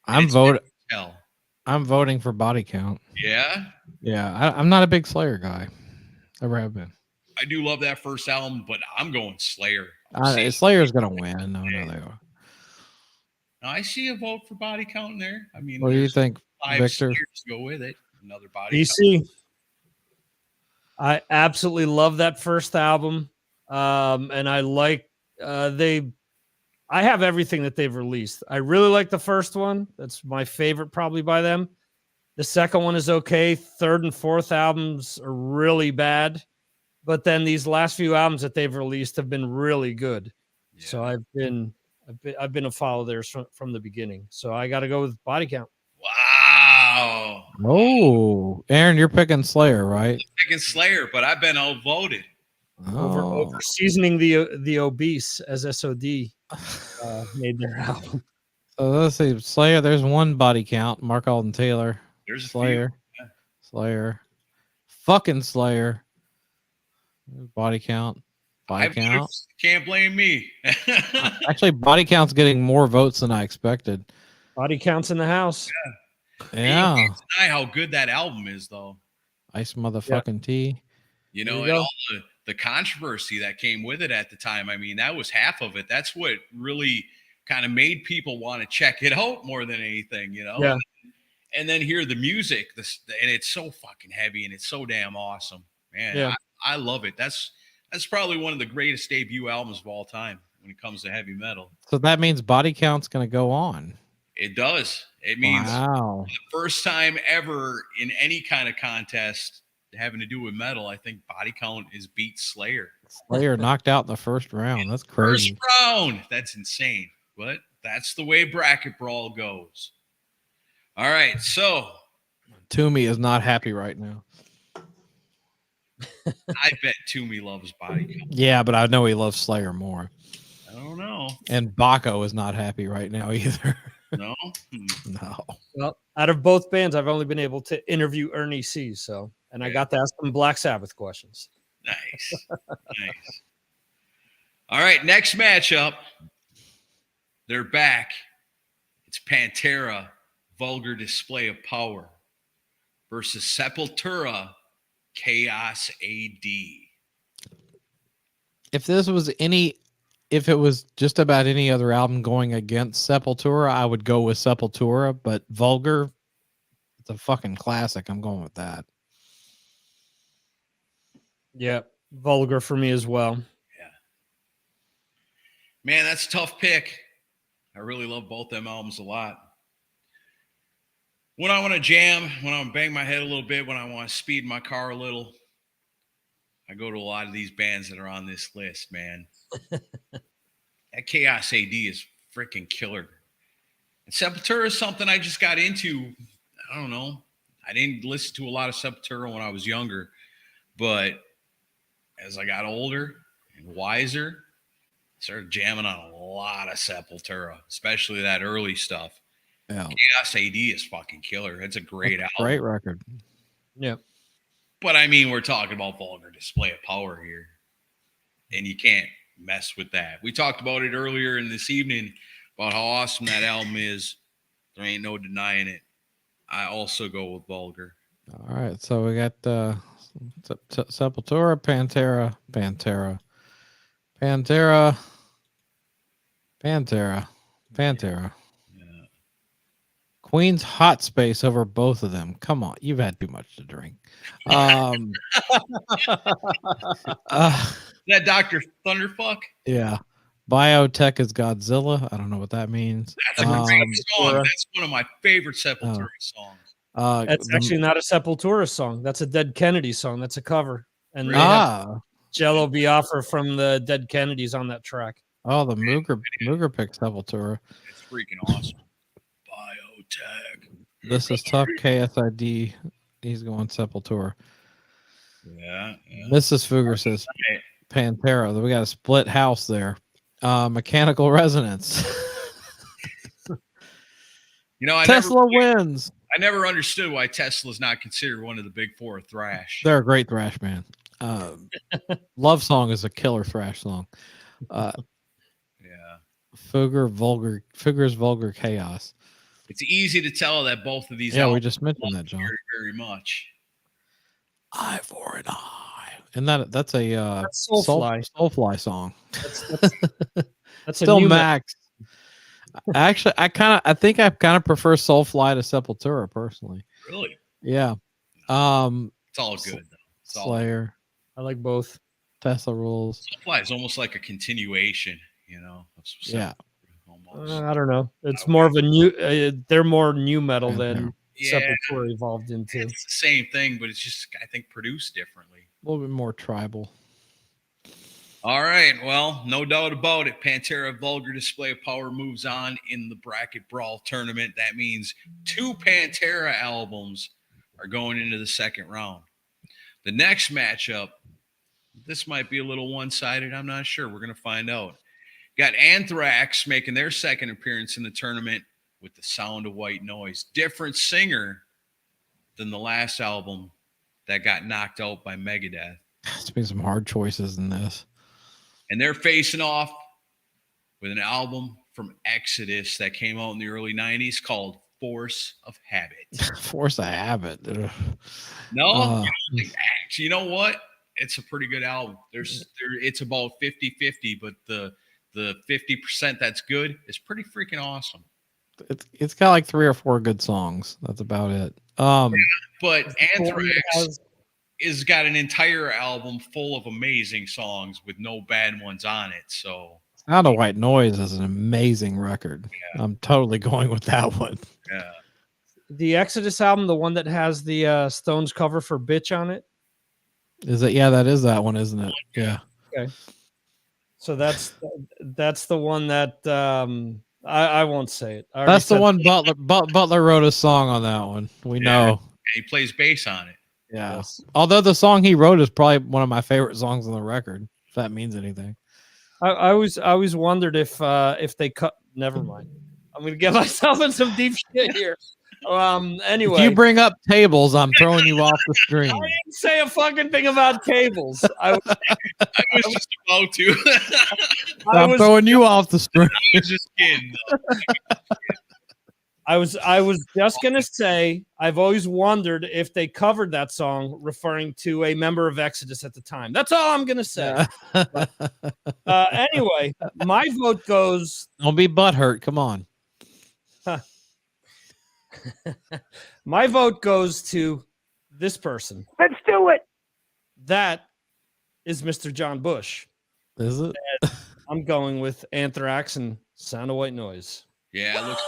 I'm voting for Body Count. Yeah? Yeah, I'm not a big Slayer guy. Never have been. I do love that first album, but I'm going Slayer. Slayer's going to win. No, they are. Now, I see a vote for Body Count in there. I mean, what do you think, 5 Victor? Slayers to go with it. Another Body BC. Count. I absolutely love that first album. And I like I have everything that they've released. I really like the first one. That's my favorite probably by them. The second one is okay. Third and fourth albums are really bad. But then these last few albums that they've released have been really good. Yeah. So I've been a follower theirs from the beginning. So I got to go with Body Count. Wow. Oh, Aaron, you're picking Slayer, right? I'm picking Slayer, but I've been outvoted. Over seasoning the obese as SOD made their album. So let's see, Slayer. There's one Body Count. Mark Alden Taylor. There's Slayer. Yeah. Slayer. Fucking Slayer. Body Count. Body Count. Can't blame me. Actually, Body Count's getting more votes than I expected. Body Count's in the house. Yeah. You can't deny how good that album is, though. Ice motherfucking tea. You know, and all the controversy that came with it at the time. I mean, that was half of it. That's what really kind of made people want to check it out more than anything, you know? Yeah. and then hear the music, and it's so fucking heavy and it's so damn awesome, man. Yeah. I love it. That's probably one of the greatest debut albums of all time when it comes to heavy metal. So that means Body Count's going to go on. It does. It means Wow. the first time ever in any kind of contest having to do with metal, I think Body Count is beat Slayer. Slayer knocked out in the first round. That's crazy. First round. That's insane. But that's the way bracket brawl goes. All right. So Toomey is not happy right now. I bet Toomey loves Body Count. Yeah, but I know he loves Slayer more. I don't know. And Baco is not happy right now either. No? No. Well, out of both bands, I've only been able to interview Ernie C. And I got to ask him Black Sabbath questions. Nice. Nice. All right. Next matchup. They're back. It's Pantera, Vulgar Display of Power, versus Sepultura, Chaos AD. If it was just about any other album going against Sepultura, I would go with Sepultura, but Vulgar, it's a fucking classic. I'm going with that. Yeah, Vulgar for me as well. Yeah. Man, that's a tough pick. I really love both them albums a lot. When I want to jam, when I want to bang my head a little bit, when I want to speed my car a little, I go to a lot of these bands that are on this list, man. That Chaos AD is freaking killer. And Sepultura is something I just got into. I don't know. I didn't listen to a lot of Sepultura when I was younger, but as I got older and wiser, I started jamming on a lot of Sepultura, especially that early stuff. Yeah. Chaos AD is fucking killer. It's a great album. Great record. Yeah. But I mean, we're talking about Vulgar Display of Power here, and you can't mess with that. We talked about it earlier in this evening about how awesome that album is. There ain't no denying it. I also go with Vulgar. All right. So we got Sepultura, Pantera. Yeah. Queen's Hot Space over both of them. Come on, you've had too much to drink. That Dr. Thunderfuck? Yeah. Biotech is Godzilla. I don't know what that means. That's a great song. That's one of my favorite Sepultura songs. That's actually not a Sepultura song. That's a Dead Kennedy song. That's a cover. And they Ah. have Jello Biafra from the Dead Kennedys on that track. Oh, the Mooger picked Sepultura. It's freaking awesome. Biotech. This is tough. KSID. He's going Sepultura. Yeah. Mrs. Fugger says Pantera. We got a split house there. Mechanical Resonance. You know, Tesla wins. I never understood why Tesla's not considered one of the big four of thrash. They're a great thrash band. Love Song is a killer thrash song. Yeah. Fugger's Vulgar Chaos. It's easy to tell that both of these Yeah, we albums just mentioned love that, John. very, very much. Eye for an eye. And that's a That's Soulfly. song. That's Still a new Max. Actually, I think I kind of prefer Soulfly to Sepultura personally. Really? Yeah. It's all good, though. It's all Slayer, I like both. Tesla Rules. Soulfly is almost like a continuation, you know? Of Yeah. almost. I don't know. It's more of a new. They're more new metal than Yeah, Sepultura evolved into. it's the same thing, but it's just, I think, produced differently. A little bit more tribal. All right. Well, no doubt about it. Pantera Vulgar Display of Power moves on in the Bracket Brawl tournament. That means 2 Pantera albums are going into the second round. The next matchup, this might be a little one-sided. I'm not sure. We're going to find out. Got Anthrax making their second appearance in the tournament with The Sound of White Noise. Different singer than the last album that got knocked out by Megadeth. There's been some hard choices in this. And they're facing off with an album from Exodus that came out in the early 90s called Force of Habit. Force of Habit. Ugh. No, you know what? It's a pretty good album. It's about 50-50, but the 50% that's good is pretty freaking awesome. It's got like 3 or 4 good songs. That's about it. But Anthrax Has- has got an entire album full of amazing songs with no bad ones on it. So Sound of White Noise is an amazing record. I'm totally going with that one. yeah, the Exodus album, the one that has the Stones cover for "Bitch" on it. Is it? Yeah, that is that one, isn't it? Yeah. Okay. So that's the one that I won't say it. I already That's the said- one Butler wrote a song on that one. We know. and he plays bass on it. Yeah. Yes. Although the song he wrote is probably one of my favorite songs on the record, if that means anything. I always wondered if they cut. Never mind. I'm gonna get myself in some deep shit here. Anyway, If you bring up tables, I'm throwing you off the screen. I didn't say a fucking thing about cables. I was just about to. I I'm was throwing you off the screen. I was just kidding. I was just gonna say I've always wondered if they covered that song referring to a member of Exodus at the time. That's all I'm gonna say. Anyway, my vote goes. Don't be butthurt. Come on. My vote goes to this person. Let's do it. That is Mr. John Bush. Is it? I'm going with Anthrax and Sound of White Noise. Yeah, it looks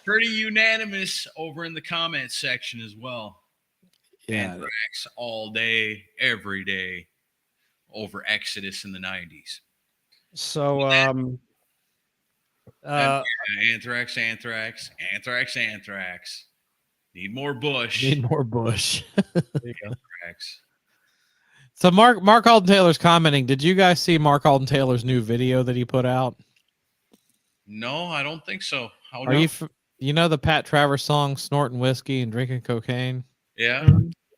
pretty unanimous over in the comment section as well. Yeah. Anthrax all day, every day over Exodus in the 90s. So Anthrax. Need more Bush. Need more Bush. Anthrax. So Mark Alden Taylor's commenting. Did you guys see Mark Alden Taylor's new video that he put out? No, I don't think so. How Are you know the Pat Travers song "Snorting Whiskey and Drinking Cocaine"? Yeah.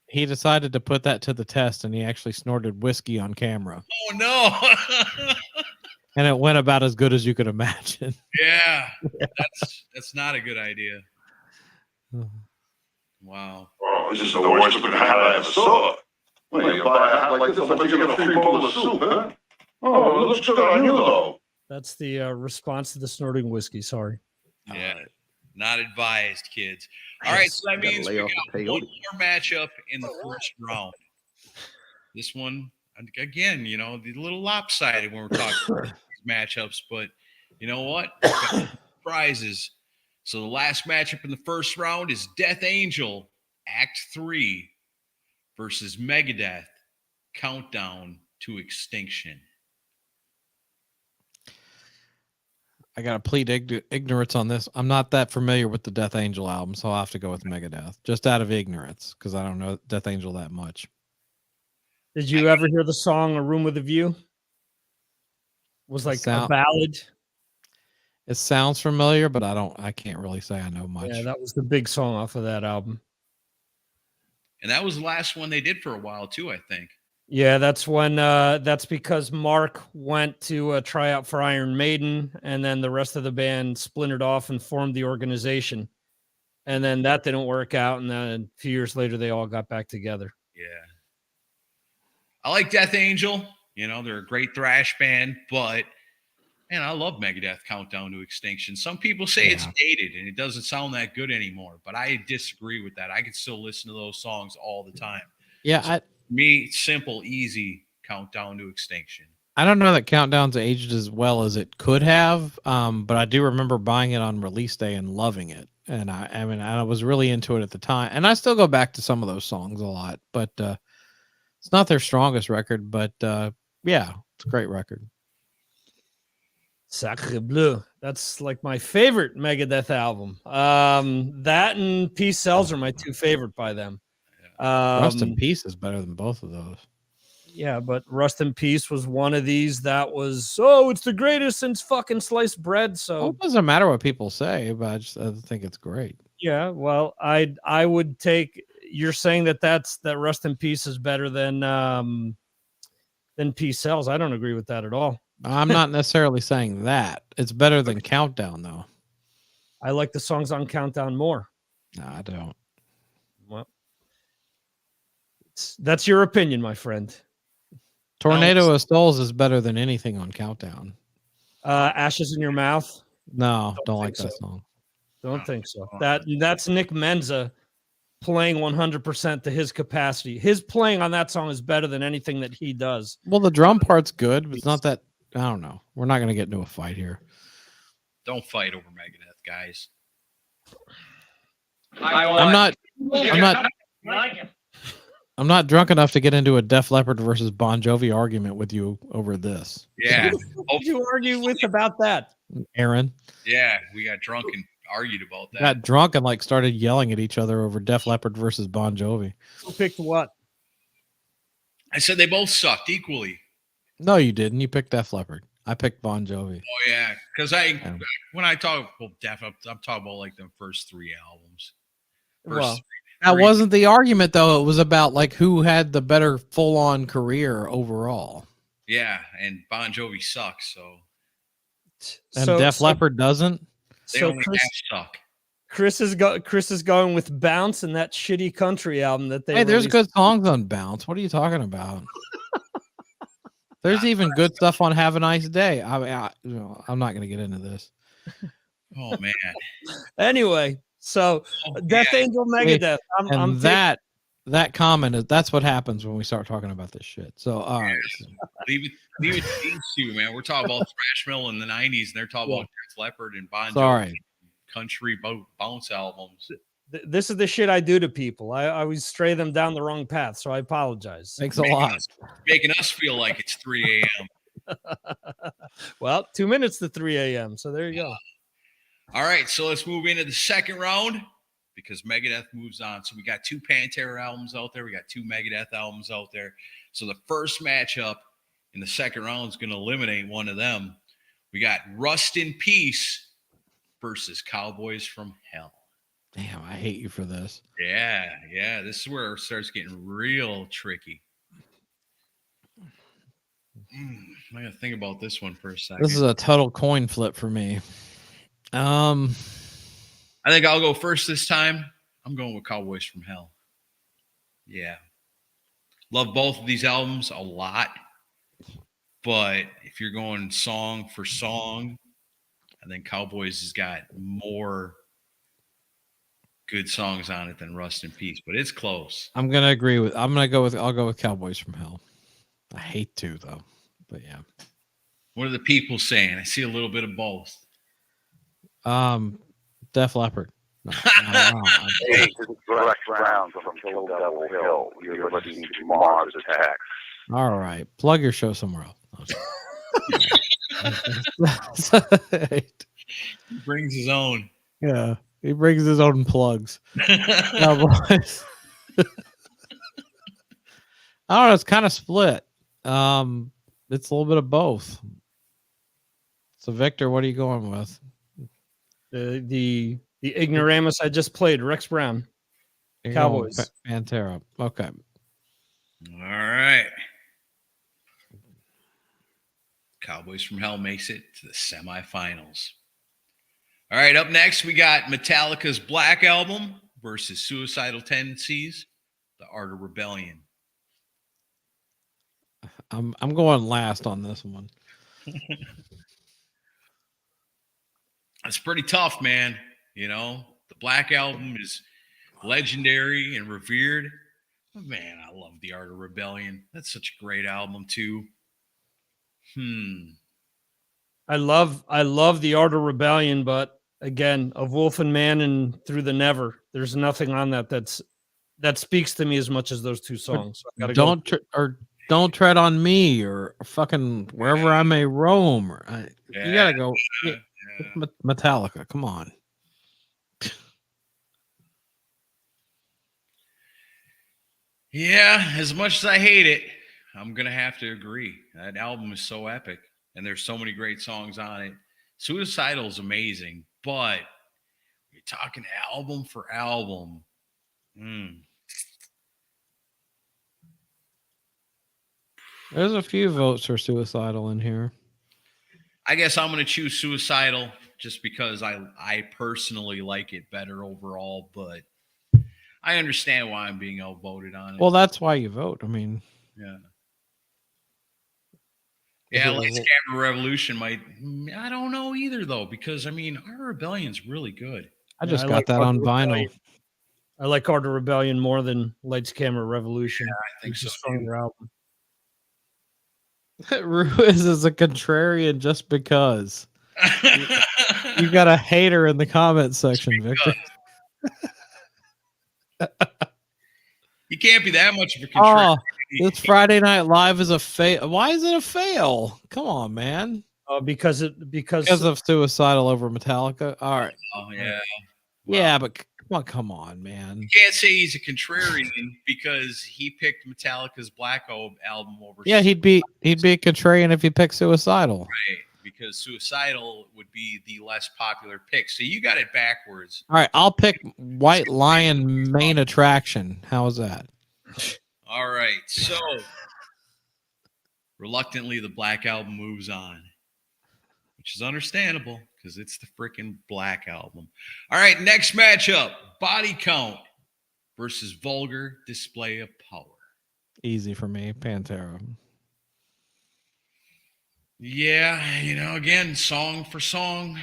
He decided to put that to the test, and he actually snorted whiskey on camera, Oh no. and it went about as good as you could imagine. Yeah. That's not a good idea. Wow. Oh, this is the worst looking hat I ever saw. Well, you buy a hat like this, I bet you get a free bowl of soup, huh? Oh, it looks good on you, though. that's the response to the snorting whiskey. Sorry. Yeah. Not advised, kids. All right, so that means we got one more matchup in the first round. This one, again, you know, the little lopsided when we're talking about these matchups, but you know what? We've got prizes. So the last matchup in the first round is Death Angel, Act 3 versus Megadeth, Countdown to Extinction. I got to plead ignorance on this. I'm not that familiar with the Death Angel album, so I'll have to go with Megadeth, just out of ignorance, because I don't know Death Angel that much. Did you ever hear the song "A Room with a View"? Was like a ballad. It sounds familiar, but I can't really say I know much. Yeah, that was the big song off of that album. And that was the last one they did for a while, too, I think. Yeah, that's when that's because Mark went to try out for Iron Maiden, and then the rest of the band splintered off and formed the organization. And then that didn't work out, and then a few years later they all got back together. Yeah. I like Death Angel. You know, they're a great thrash band, but man, I love Megadeth Countdown to Extinction. Some people say it's dated and it doesn't sound that good anymore, but I disagree with that. I can still listen to those songs all the time. Yeah, So me, simple, easy Countdown to Extinction. I don't know that Countdown's aged as well as it could have, but I do remember buying it on release day and loving it. And I mean, I was really into it at the time, and I still go back to some of those songs a lot. But it's not their strongest record, but yeah, it's a great record. Sacre Bleu. That's like my favorite Megadeth album. That and Peace Sells are my two favorite by them. Rust in Peace is better than both of those. Yeah, but Rust in Peace was one of these that was, it's the greatest since fucking sliced bread. So Well, it doesn't matter what people say, but I think it's great. yeah, well, I would take. You're saying that Rust in Peace is better than Peace Sells. I don't agree with that at all. I'm not necessarily saying that. It's better than Countdown, though. I like the songs on Countdown more. No, I don't. Well, that's your opinion, my friend. Tornado of Souls is better than anything on Countdown. Ashes in Your Mouth. No, don't think like that so. song. Don't think so. That's Nick Menza playing 100% to his capacity. His playing on that song is better than anything that he does. Well, the drum part's good, but it's not that. I don't know. We're not going to get into a fight here. Don't fight over Megadeth, guys. I'm not drunk enough to get into a Def Leppard versus Bon Jovi argument with you over this. Yeah. Who did you argue with about that? Aaron. Yeah, we got drunk and argued about that. Got drunk and like started yelling at each other over Def Leppard versus Bon Jovi. Who picked what? I said they both sucked equally. No, you didn't. You picked Def Leppard. I picked Bon Jovi. Oh yeah, because when I talk about Def, I'm talking about like the first 3 albums. Well, That wasn't the argument though. It was about like who had the better full-on career overall. Yeah, and Bon Jovi sucks, so And Def Leppard doesn't. they So only suck. Chris is going with Bounce and that shitty country album that they. Hey, there's released. good songs on Bounce. What are you talking about? There's even good stuff on Have a Nice Day. I'm not going to get into this. Oh man. Anyway, so Death Angel Megadeth. I'm that comment that's what happens when we start talking about this shit. So all right. Leave it to these two, man. We're talking about thrash metal in the 90s, and they're talking about Def Leppard and Bon Jovi country bounce albums. This is the shit I do to people. I always stray them down the wrong path, so I apologize. Thanks a lot. Making us feel like it's 3 a.m. Well, 2 minutes to 3 a.m. So there you go. All right, so let's move into the second round because Megadeth moves on. So we got 2 Pantera albums out there. We got 2 Megadeth albums out there. So the first matchup in the second round is going to eliminate one of them. We got Rust in Peace versus Cowboys from Hell. Damn, I hate you for this. Yeah. This is where it starts getting real tricky. I got to think about this one for a second. This is a total coin flip for me. I think I'll go first this time. I'm going with Cowboys from Hell. Yeah. Love both of these albums a lot. But if you're going song for song, I think Cowboys has got more good songs on it than Rust in Peace, but it's close. I'll go with Cowboys from Hell. I hate to though, but yeah. What are the people saying? I see a little bit of both. Def Leppard. No. Hey, this is Rex Brown from Kill Devil Hill. You're listening to Mars Attacks. All right, plug your show somewhere else. He brings his own. Yeah, he brings his own plugs. Cowboys. I don't know. It's kind of split. It's a little bit of both. So, Victor, what are you going with? The ignoramus I just played, Rex Brown. You're Cowboys. going with Pantera. Okay. All right. Cowboys from Hell makes it to the semifinals. All right, up next, we got Metallica's Black Album versus Suicidal Tendencies, The Art of Rebellion. I'm going last on this one. It's pretty tough, man. You know, the Black Album is legendary and revered. But man, I love The Art of Rebellion. That's such a great album, too. I love the Art of Rebellion, but again, Of Wolf and Man and Through the Never, there's nothing on that speaks to me as much as those 2 songs. So Don't tread on me or fucking wherever I may roam. You gotta go. Metallica, come on. Yeah, as much as I hate it, I'm going to have to agree. That album is so epic, and there's so many great songs on it. Suicidal is amazing, but you're talking album for album. There's a few votes for Suicidal in here. I guess I'm going to choose Suicidal just because I personally like it better overall, but I understand why I'm being outvoted on it. Well, that's why you vote. I mean, yeah. Yeah, Yeah, Lights Camera Revolution might. I don't know either though, because I mean, our Rebellion's really good. I just I got like that Art on of vinyl. Rebellion. I like Art of Rebellion more than Lights Camera Revolution. I think It's so a stronger album. Ruiz is a contrarian just because. You got a hater in the comment section, Victor. You can't be that much of a contrarian. Oh, this Friday Night Live is a fail. Why is it a fail? Come on, man. Because Because of Suicidal over Metallica. All right. Oh yeah. Yeah, but come on, man. You can't say he's a contrarian because he picked Metallica's Black album over. Yeah, he'd be a contrarian if he picked Suicidal. Right, because Suicidal would be the less popular pick. So you got it backwards. All right, I'll pick White Lion Main Attraction. How is that? All right, so reluctantly the Black Album moves on, which is understandable because it's the freaking Black Album. All right, next matchup, Body Count versus Vulgar Display of Power. Easy for me, Pantera. Yeah, again, song for song.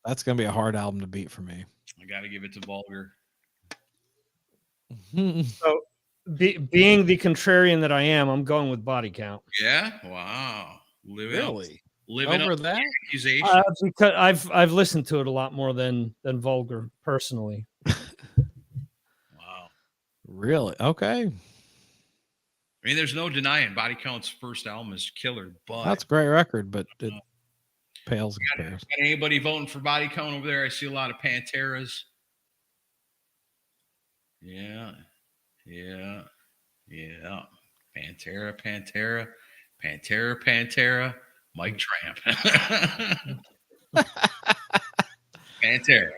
That's gonna be a hard album to beat for me. I got to give it to Vulgar. So, being the contrarian that I am, I'm going with Body Count. Yeah, wow, living Over up that? accusation. Because I've listened to it a lot more than Vulgar personally. Wow. Really? Okay. I mean, there's no denying Body Count's first album is killer, but That's a great record, but it pales in got comparison. anybody voting for Body Count over there? I see a lot of Panteras. Yeah. Pantera. Mike Tramp. Pantera.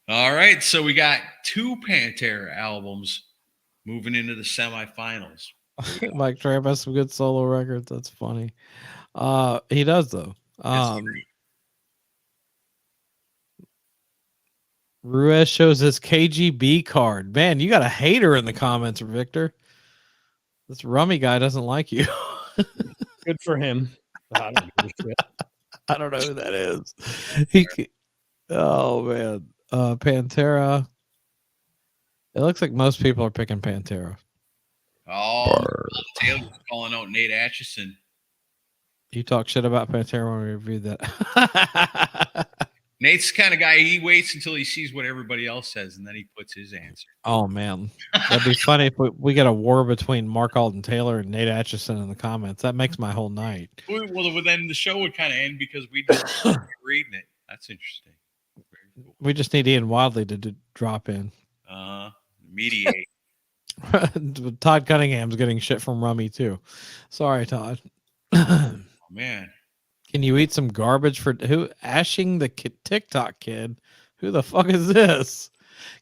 All right, so we got 2 Pantera albums moving into the semifinals. Mike Tramp has some good solo records. That's funny. He does though. Ruiz shows his KGB card. Man, you got a hater in the comments, Victor. This rummy guy doesn't like you. Good for him. I don't give a shit. I don't know who that is. Oh man. Pantera. It looks like most people are picking Pantera. Oh, Taylor's calling out Nate Atchison. You talk shit about Pantera when we reviewed that. Nate's the kind of guy, he waits until he sees what everybody else says, and then he puts his answer. Oh, man. That'd be funny if we get a war between Mark Alden Taylor and Nate Atchison in the comments. That makes my whole night. Well, then the show would kind of end because we just reading it. That's interesting. Cool. We just need Ian Wadley to drop in. Mediate. Todd Cunningham's getting shit from Rummy, too. Sorry, Todd. Oh, man. Can you eat some garbage for who? Ashing the TikTok kid. Who the fuck is this?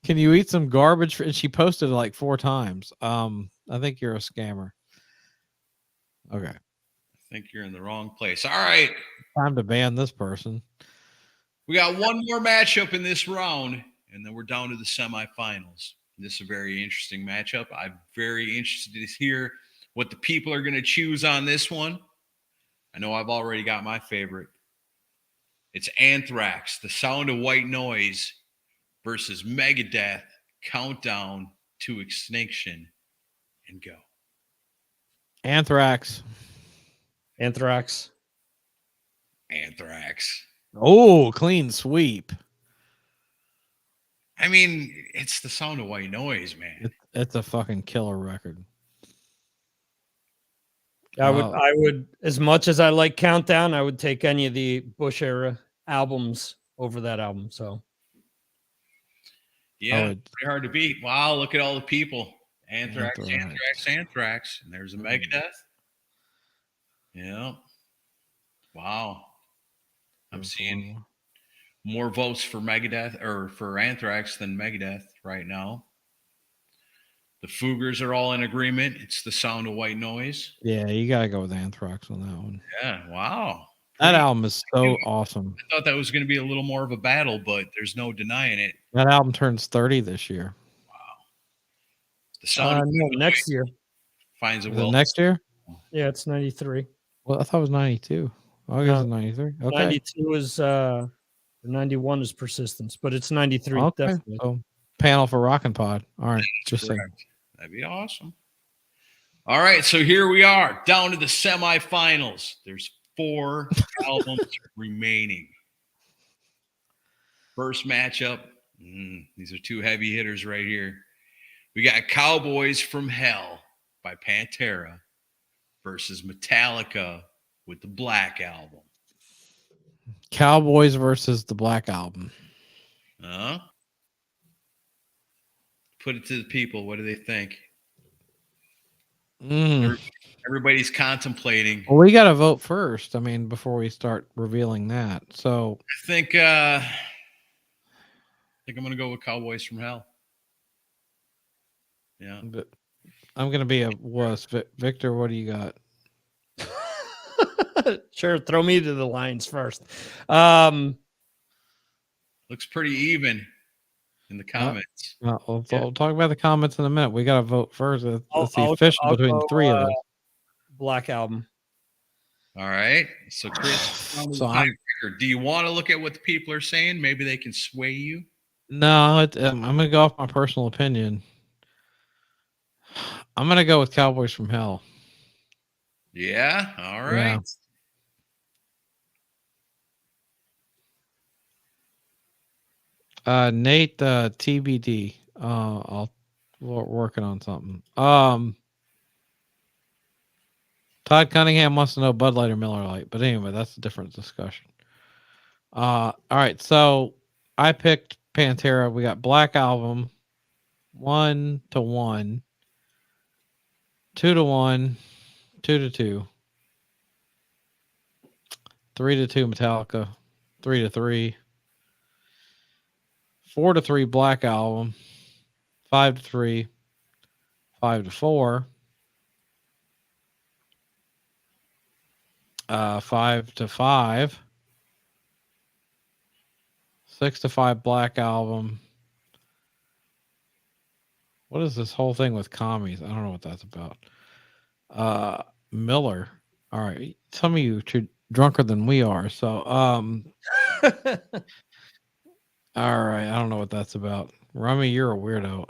Can you eat some garbage for? And she posted it like 4 times. I think you're a scammer. Okay. I think you're in the wrong place. All right. Time to ban this person. We got one more matchup in this round, and then we're down to the semifinals. This is a very interesting matchup. I'm very interested to hear what the people are going to choose on this one. I know I've already got my favorite. It's Anthrax, The Sound of White Noise versus Megadeth, Countdown to Extinction, and go. Anthrax. Oh, clean sweep. I mean, it's The Sound of White Noise, man. It's a fucking killer record. I would, as much as I like Countdown, I would take any of the Bush era albums over that album. So, yeah, pretty hard to beat. Wow, look at all the people. Anthrax. And there's a Megadeth. Yeah. Wow. I'm seeing more votes for Megadeth or for Anthrax than Megadeth right now. The Fuggers are all in agreement. It's The Sound of White Noise. Yeah, you gotta go with Anthrax on that one. Yeah, wow. That album is so awesome. I thought that was going to be a little more of a battle, but there's no denying it. That album turns 30 this year. Wow. The Sound of next year finds a will. Next year? Yeah, it's 93. Well, I thought it was 92. August is 93. Okay. 92 is 91 is persistence, but it's 93 Okay. definitely. So panel for Rockin' Pod. All right. That's Just saying. correct. That'd be awesome. All right, so here we are down to the semifinals. There's 4 albums remaining. First matchup. These are 2 heavy hitters right here. We got Cowboys from Hell by Pantera versus Metallica with the Black Album. Cowboys versus the Black Album. Put it to the people. What do they think? Mm. Everybody's contemplating. Well, we got to vote first. I mean, before we start revealing that. So I think I'm going to go with Cowboys from Hell. Yeah. but I'm going to be a wuss. Victor, what do you got? Sure, throw me to the lines first. Looks pretty even in the comments. We'll talk about the comments in a minute. We got to vote first. It's the I'll official between go, the 3 of us. Black Album. All right. So, Chris, So do you want to look at what the people are saying? Maybe they can sway you. No, I'm going to go off my personal opinion. I'm going to go with Cowboys from Hell. Yeah. All right. Yeah. Nate, TBD. We're working on something. Todd Cunningham wants to know Bud Light or Miller Lite, but anyway, that's a different discussion. All right, so I picked Pantera. We got Black Album, 1-1, 2-1, 2-2, 3-2 Metallica, 3-3, 4-3 Black Album, 5-3, 5-4, 5-5, 6-5 Black Album. What is this whole thing with commies? I don't know what that's about. Miller. All right. Some of you are drunker than we are. So, all right. I don't know what that's about. Rummy, you're a weirdo.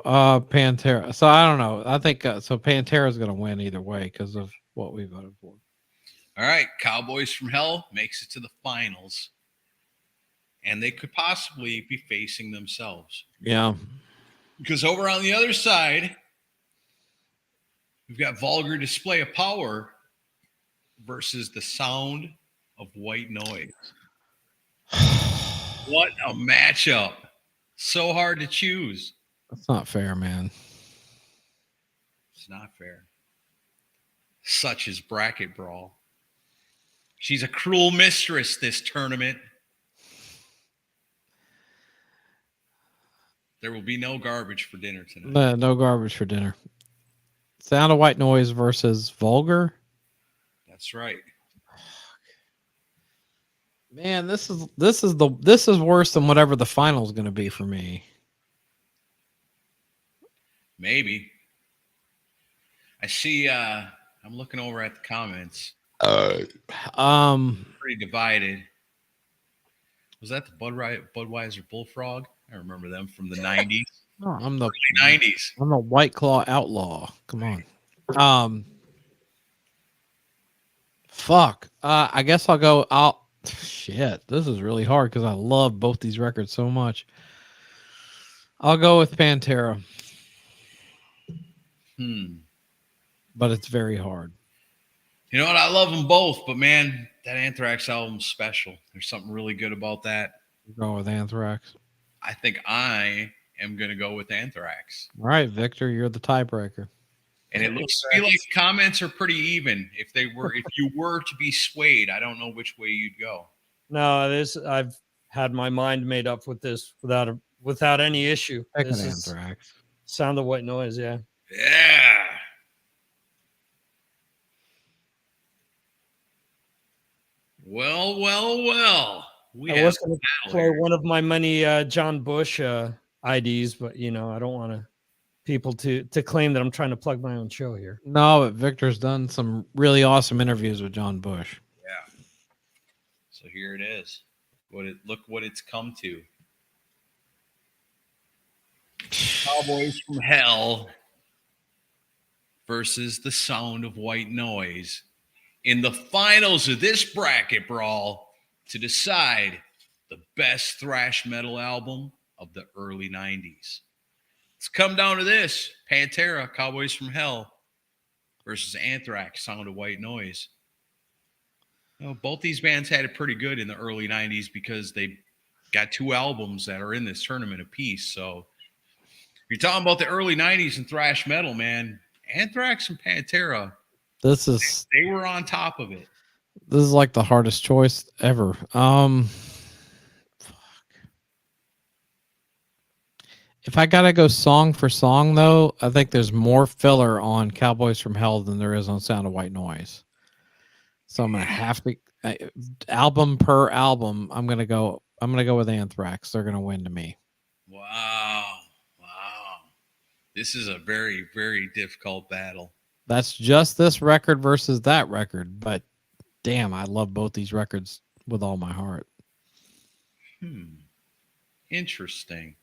Pantera. So I don't know. I think so. Pantera is going to win either way because of what we voted for. All right. Cowboys from Hell makes it to the finals. And they could possibly be facing themselves. Yeah. Because over on the other side, we've got Vulgar Display of Power versus the Sound of White Noise. What a matchup. So hard to choose. That's not fair, man. It's not fair. Such is Bracket Brawl. She's a cruel mistress this tournament. There will be no garbage for dinner tonight. No garbage for dinner. Sound of White Noise versus Vulgar. That's right. Man, this is worse than whatever the final is going to be for me. Maybe. I see. I'm looking over at the comments. Pretty divided. Was that the Budweiser Bullfrog? I remember them from the 90s. No, I'm the early 90s. I'm the White Claw Outlaw. Come on. Fuck. I guess I'll go. Shit. This is really hard because I love both these records so much. I'll go with Pantera. But it's very hard. You know what? I love them both, but man, that Anthrax album's special. There's something really good about that. Go with Anthrax. I think I am going to go with Anthrax. All right, Victor, you're the tiebreaker. And it looks to me like the comments are pretty even. If you were to be swayed, I don't know which way you'd go. No, I've had my mind made up with this without any issue. Pick This an is Anthrax. Sound of White Noise, yeah. Yeah. Well. I was going to play one of my many John Bush IDs, but I don't want to people to claim that I'm trying to plug my own show here. No, but Victor's done some really awesome interviews with John Bush. Yeah. So here it is. Look what it's come to. Cowboys from Hell versus the Sound of White Noise in the finals of this bracket brawl to decide the best thrash metal album of the early 90s. It's come down to this: Pantera, Cowboys from Hell versus Anthrax, Sound of White Noise. You know, both these bands had it pretty good in the early 90s because they got 2 albums that are in this tournament apiece. So if you're talking about the early 90s and thrash metal, man, Anthrax and Pantera, they were on top of it. This is like the hardest choice ever. If I gotta go song for song, though, I think there's more filler on Cowboys from Hell than there is on Sound of White Noise. So I'm gonna have to album per album. I'm gonna go with Anthrax. They're gonna win to me. Wow. This is a very, very difficult battle. That's just this record versus that record, but damn, I love both these records with all my heart. Interesting.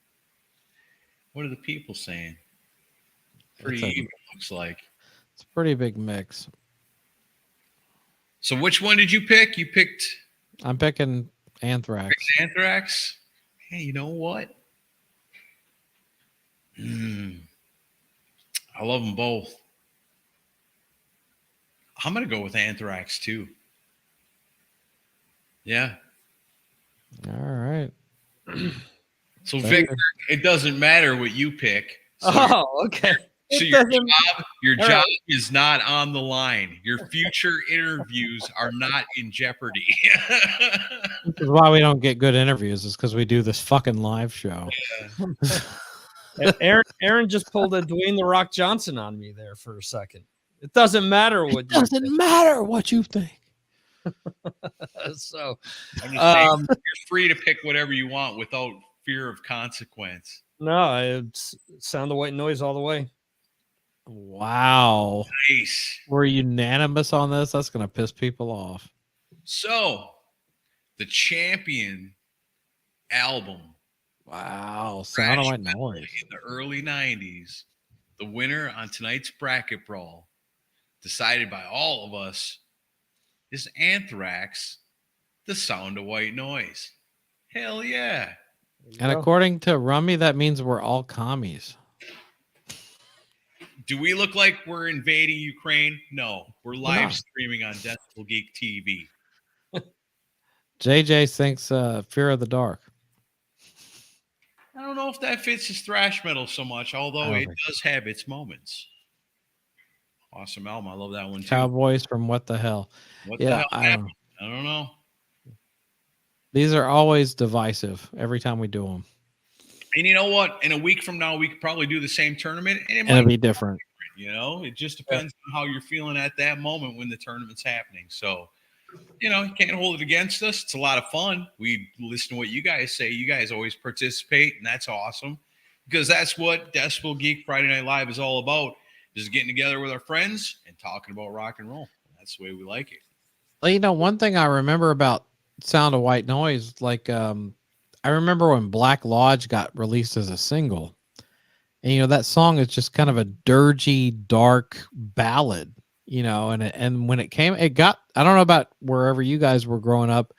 What are the people saying? Pretty even, looks like. It's a pretty big mix. So which one did you pick? I'm picking Anthrax. Anthrax? Hey, you know what? I love them both. I'm going to go with Anthrax too. Yeah. All right. So Victor, it doesn't matter what you pick. So Okay. So your job is not on the line. Your future interviews are not in jeopardy. This is why we don't get good interviews, is because we do this fucking live show. Aaron just pulled a Dwayne "The Rock" Johnson on me there for a second. It doesn't matter what. It doesn't matter what you think. So, I'm just saying, you're free to pick whatever you want without fear of consequence. No, it's Sound of White Noise all the way. Wow. Nice. We're unanimous on this. That's going to piss people off. So, the champion album. Wow. Sound of White Noise. In the early 90s, the winner on tonight's bracket brawl, decided by all of us, is Anthrax, the Sound of White Noise. Hell yeah. And according to Rummy, that means we're all commies. Do we look like we're invading Ukraine? No. We're live streaming on Decibel Geek TV. JJ thinks Fear of the Dark. I don't know if that fits his thrash metal so much, although it does have its moments. Awesome album. I love that one too. Cowboys from What the Hell. What the hell happened? I don't know. These are always divisive every time we do them. And you know what? In a week from now, we could probably do the same tournament, and it'll be different. You know, it just depends on how you're feeling at that moment when the tournament's happening. So, you know, you can't hold it against us. It's a lot of fun. We listen to what you guys say. You guys always participate, and that's awesome because that's what Decibel Geek Friday Night Live is all about, is getting together with our friends and talking about rock and roll. That's the way we like it. Well, you know, one thing I remember about Sound of White Noise, like I remember when Black Lodge got released as a single, and you know that song is just kind of a dirgy, dark ballad, you know. And when it came, it got, I don't know about wherever you guys were growing up,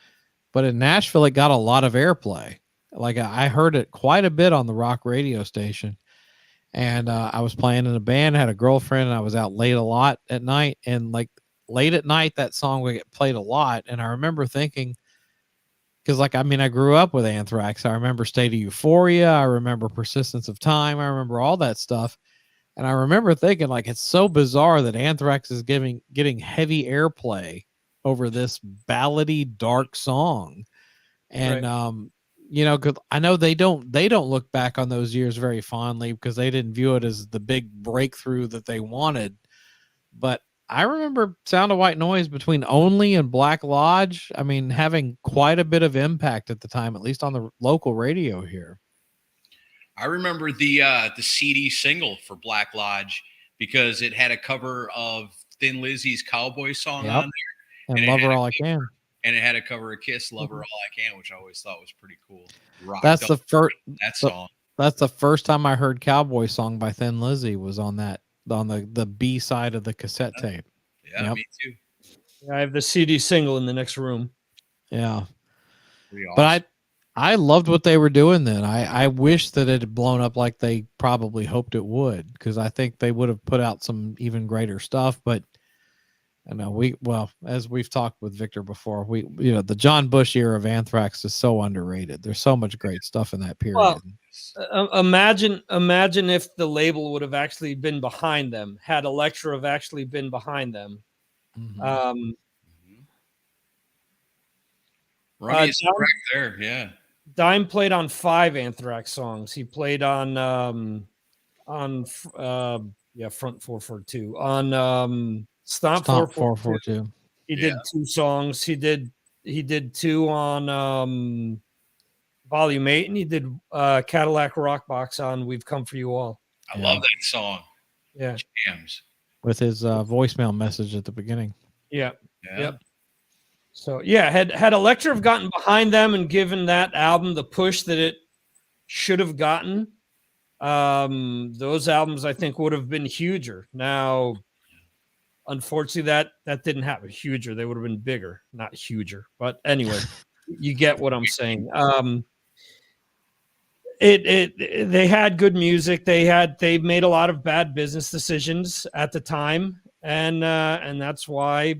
but in Nashville it got a lot of airplay. Like I heard it quite a bit on the rock radio station, and I was playing in a band, had a girlfriend, and I was out late a lot at night, and like late at night that song would get played a lot, and I remember thinking. Because, like, I mean, I grew up with Anthrax. I remember State of Euphoria. I remember Persistence of Time. I remember all that stuff. And I remember thinking, like, it's so bizarre that Anthrax is getting heavy airplay over this ballady, dark song. And, you know, because I know they don't look back on those years very fondly because they didn't view it as the big breakthrough that they wanted. But I remember Sound of White Noise between Only and Black Lodge, I mean, having quite a bit of impact at the time, at least on the local radio here. I remember the CD single for Black Lodge because it had a cover of Thin Lizzy's Cowboy song Yep. on there, And it Love had Her a All I Can. and it had a cover of Kiss, Love Her All I Can, which I always thought was pretty cool. Rocked That's up the first. that song. That's the first time I heard Cowboy Song by Thin Lizzy was on the B side of the cassette tape. Yeah, Yep. me too. I have the CD single in the next room. Yeah. Pretty awesome. But I loved what they were doing then. I wish that it had blown up like they probably hoped it would, because I think they would have put out some even greater stuff. But I know as we've talked with Victor before, the John Bush era of Anthrax is so underrated. There's so much great stuff in that period. Well, imagine if the label would have actually been behind them, had Elektra have actually been behind them. Mhm. Rummy's correct there, yeah. Dime played on 5 Anthrax songs. He played on Front 442, on Stomp 442. He did 2 songs. He did 2 on Volume 8, and he did Cadillac Rock Box on We've Come For You All. I love that song. Yeah. Jams. With his voicemail message at the beginning. Yeah. Yeah. Yep. So yeah, had Elektra have gotten behind them and given that album the push that it should have gotten, those albums I think would have been huger. Now, unfortunately, that didn't happen. Huger, they would have been bigger, not huger. But anyway, you get what I'm saying. They had good music. They made a lot of bad business decisions at the time, and that's why,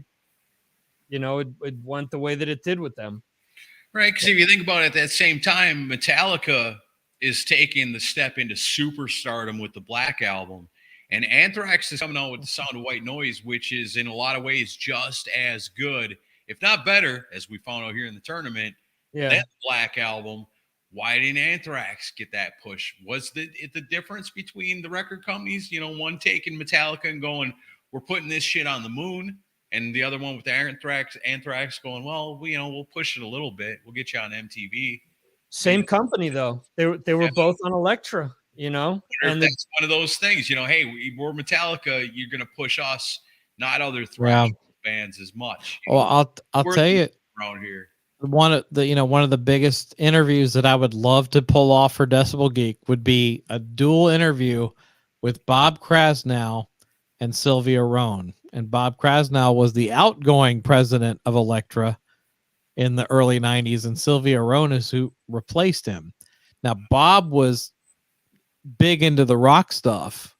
it went the way that it did with them. Right, because if you think about it, at that same time, Metallica is taking the step into superstardom with the Black Album, and Anthrax is coming out with the Sound of White Noise, which is in a lot of ways just as good, if not better, as we found out here in the tournament, than the Black Album. Why didn't Anthrax get that push? Was the difference between the record companies, one taking Metallica and going, we're putting this shit on the moon, and the other one with Anthrax going, well, we'll push it a little bit. We'll get you on MTV. Same company though. They were both on Elektra, and that's one of those things, hey, we're Metallica. You're going to push us, not other thrash bands as much. Well, I'll tell you around here. One of the biggest interviews that I would love to pull off for Decibel Geek would be a dual interview with Bob Krasnow and Sylvia Rohn. And Bob Krasnow was the outgoing president of Elektra in the early 90s, and Sylvia Rohn is who replaced him. Now, Bob was big into the rock stuff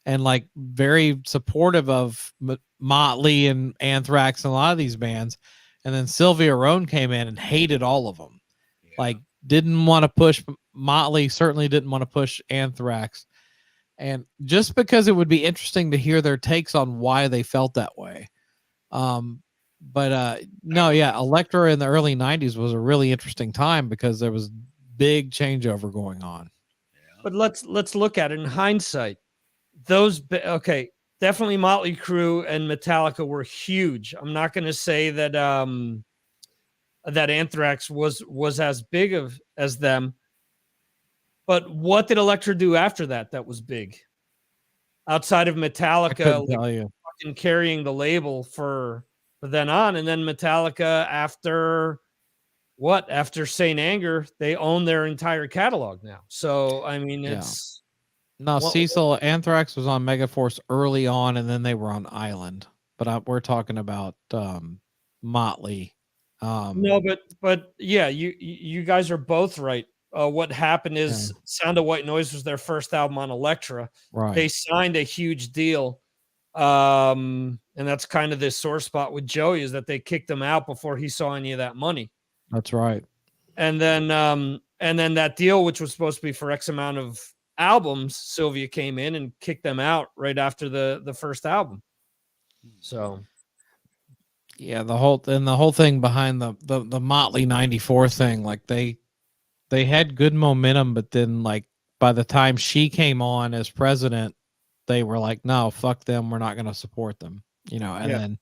and like very supportive of Motley and Anthrax and a lot of these bands. And then Sylvia Rohn came in and hated all of them. Yeah. Like, didn't want to push Motley, certainly didn't want to push Anthrax. And just because it would be interesting to hear their takes on why they felt that way. Elektra in the early 90s was a really interesting time because there was big changeover going on. Yeah. But let's look at it in hindsight. Definitely Motley Crue and Metallica were huge. I'm not going to say that that Anthrax was as big as them. But what did Elektra do after that was big? Outside of Metallica fucking carrying the label for then on, and then Metallica after Saint Anger, they own their entire catalog now. So I mean it's No, Cecil, Anthrax was on Megaforce early on, and then they were on Island. But we're talking about Motley. No, but yeah, you guys are both right. What happened is Sound of White Noise was their first album on Elektra. Right. They signed a huge deal, and that's kind of this sore spot with Joey is that they kicked him out before he saw any of that money. That's right. And then that deal, which was supposed to be for X amount of albums, Sylvia came in and kicked them out right after the first album. So yeah, the whole thing behind the Motley 94 thing, like they had good momentum, but then like by the time she came on as president, they were like, no, fuck them, we're not going to support them, and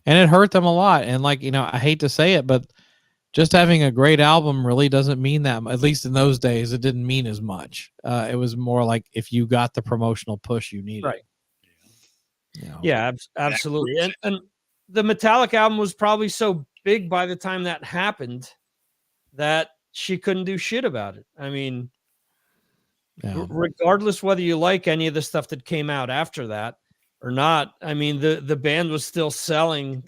it hurt them a lot. And like, I hate to say it, but just having a great album really doesn't mean that. At least in those days, it didn't mean as much. It was more like if you got the promotional push you needed. Right. You know? Yeah, absolutely. And the Metallica album was probably so big by the time that happened that she couldn't do shit about it. I mean, regardless whether you like any of the stuff that came out after that or not, I mean, the band was still outselling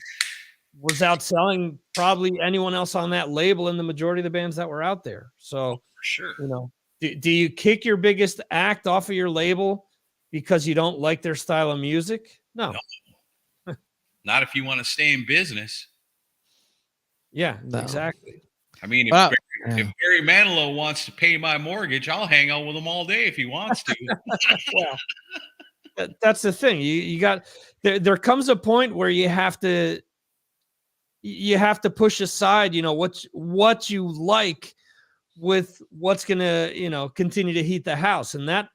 probably anyone else on that label and the majority of the bands that were out there. So, for sure. You know, do you kick your biggest act off of your label because you don't like their style of music? No. Not if you want to stay in business. Yeah, No. Exactly. I mean, if Barry Manilow wants to pay my mortgage, I'll hang out with him all day if he wants to. Well, that's the thing. You got there comes a point where you have to push aside, you know, what you like with what's gonna, you know, continue to heat the house. And that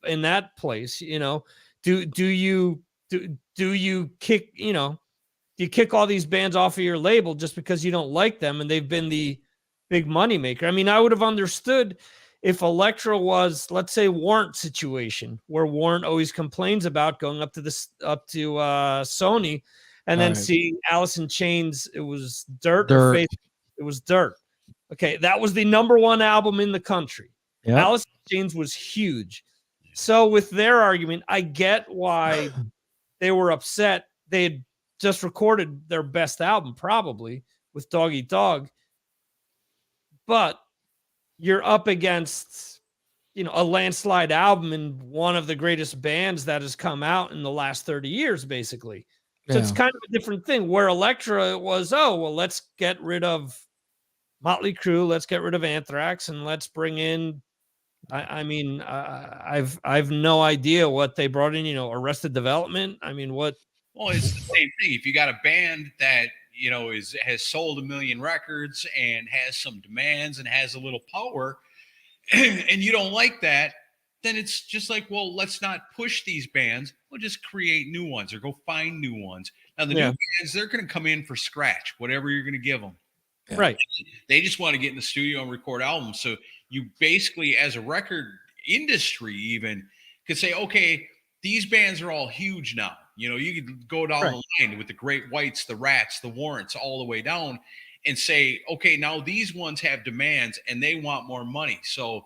in that place, you know, do you kick, you know, do you kick all these bands off of your label just because you don't like them and they've been the big money maker? I mean, I would have understood if Elektra was, let's say, Warrant situation, where Warrant always complains about going up to Sony and then seeing Alice in Chains, it was Dirt. Or Faith, it was Dirt. Okay, that was the #1 album in the country. Yep. Alice in Chains was huge. So with their argument, I get why they were upset. They had just recorded their best album, probably, with Dog Eat Dog. But you're up against, you know, a landslide album in one of the greatest bands that has come out in the last 30 years, basically. So it's kind of a different thing. Where Elektra was, let's get rid of Motley Crue, let's get rid of Anthrax, and let's bring in, I've no idea what they brought in, you know, Arrested Development. I mean, what? Well, it's the same thing. If you got a band that, you know, has sold 1 million records and has some demands and has a little power, and you don't like that, then it's just like, well, let's not push these bands. We'll just create new ones or go find new ones. Now, the new bands, they're going to come in for scratch, whatever you're going to give them. Yeah. Right. They just want to get in the studio and record albums. So you basically, as a record industry even, could say, okay, these bands are all huge now. You know, you could go down the line with the Great Whites, the Rats, the Warrants, all the way down and say, okay, now these ones have demands and they want more money. So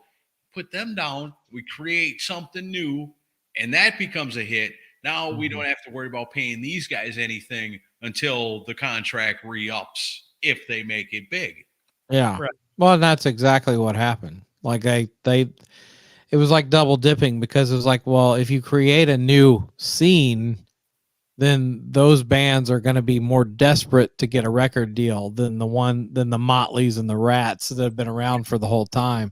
put them down, we create something new, and that becomes a hit. Now we don't have to worry about paying these guys anything until the contract re-ups if they make it big. Yeah. Right. Well, that's exactly what happened. Like it was like double dipping, because it was like, well, if you create a new scene, then those bands are going to be more desperate to get a record deal than the Motleys and the Rats that have been around for the whole time.